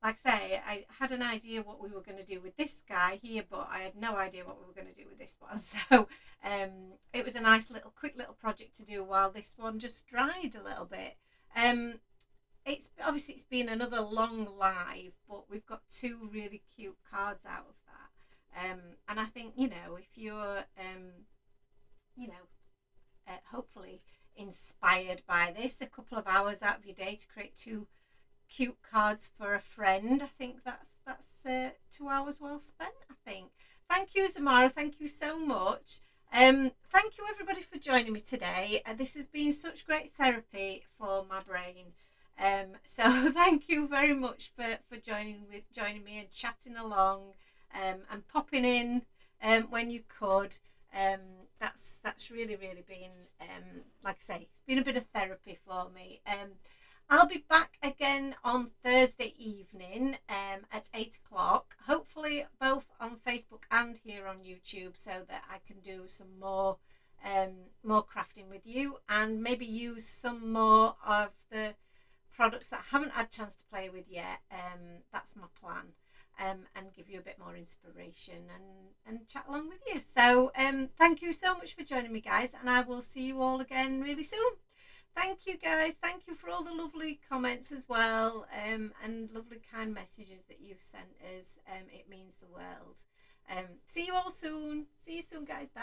Like I say, I had an idea what we were going to do with this guy here, but I had no idea what we were going to do with this one. So it was a nice little quick little project to do while this one just dried a little bit. It's been another long live, but we've got two really cute cards out of that. And I think, you know, if you're you know, hopefully inspired by this, a couple of hours out of your day to create two cute cards for a friend, I think that's 2 hours well spent, I think. Thank you, Zamara, thank you so much. Thank you everybody for joining me today. This has been such great therapy for my brain. So thank you very much for joining me and chatting along, and popping in when you could. That's really, really been, like I say, it's been a bit of therapy for me. I'll be back again on Thursday evening at 8 o'clock, hopefully both on Facebook and here on YouTube, so that I can do some more crafting with you, and maybe use some more of the products that I haven't had a chance to play with yet. That's my plan. and give you a bit more inspiration and chat along with you. So thank you so much for joining me, guys, and I will see you all again really soon. Thank you, guys. Thank you for all the lovely comments as well, and lovely kind messages that you've sent us. It means the world. See you all soon. See you soon, guys. Bye.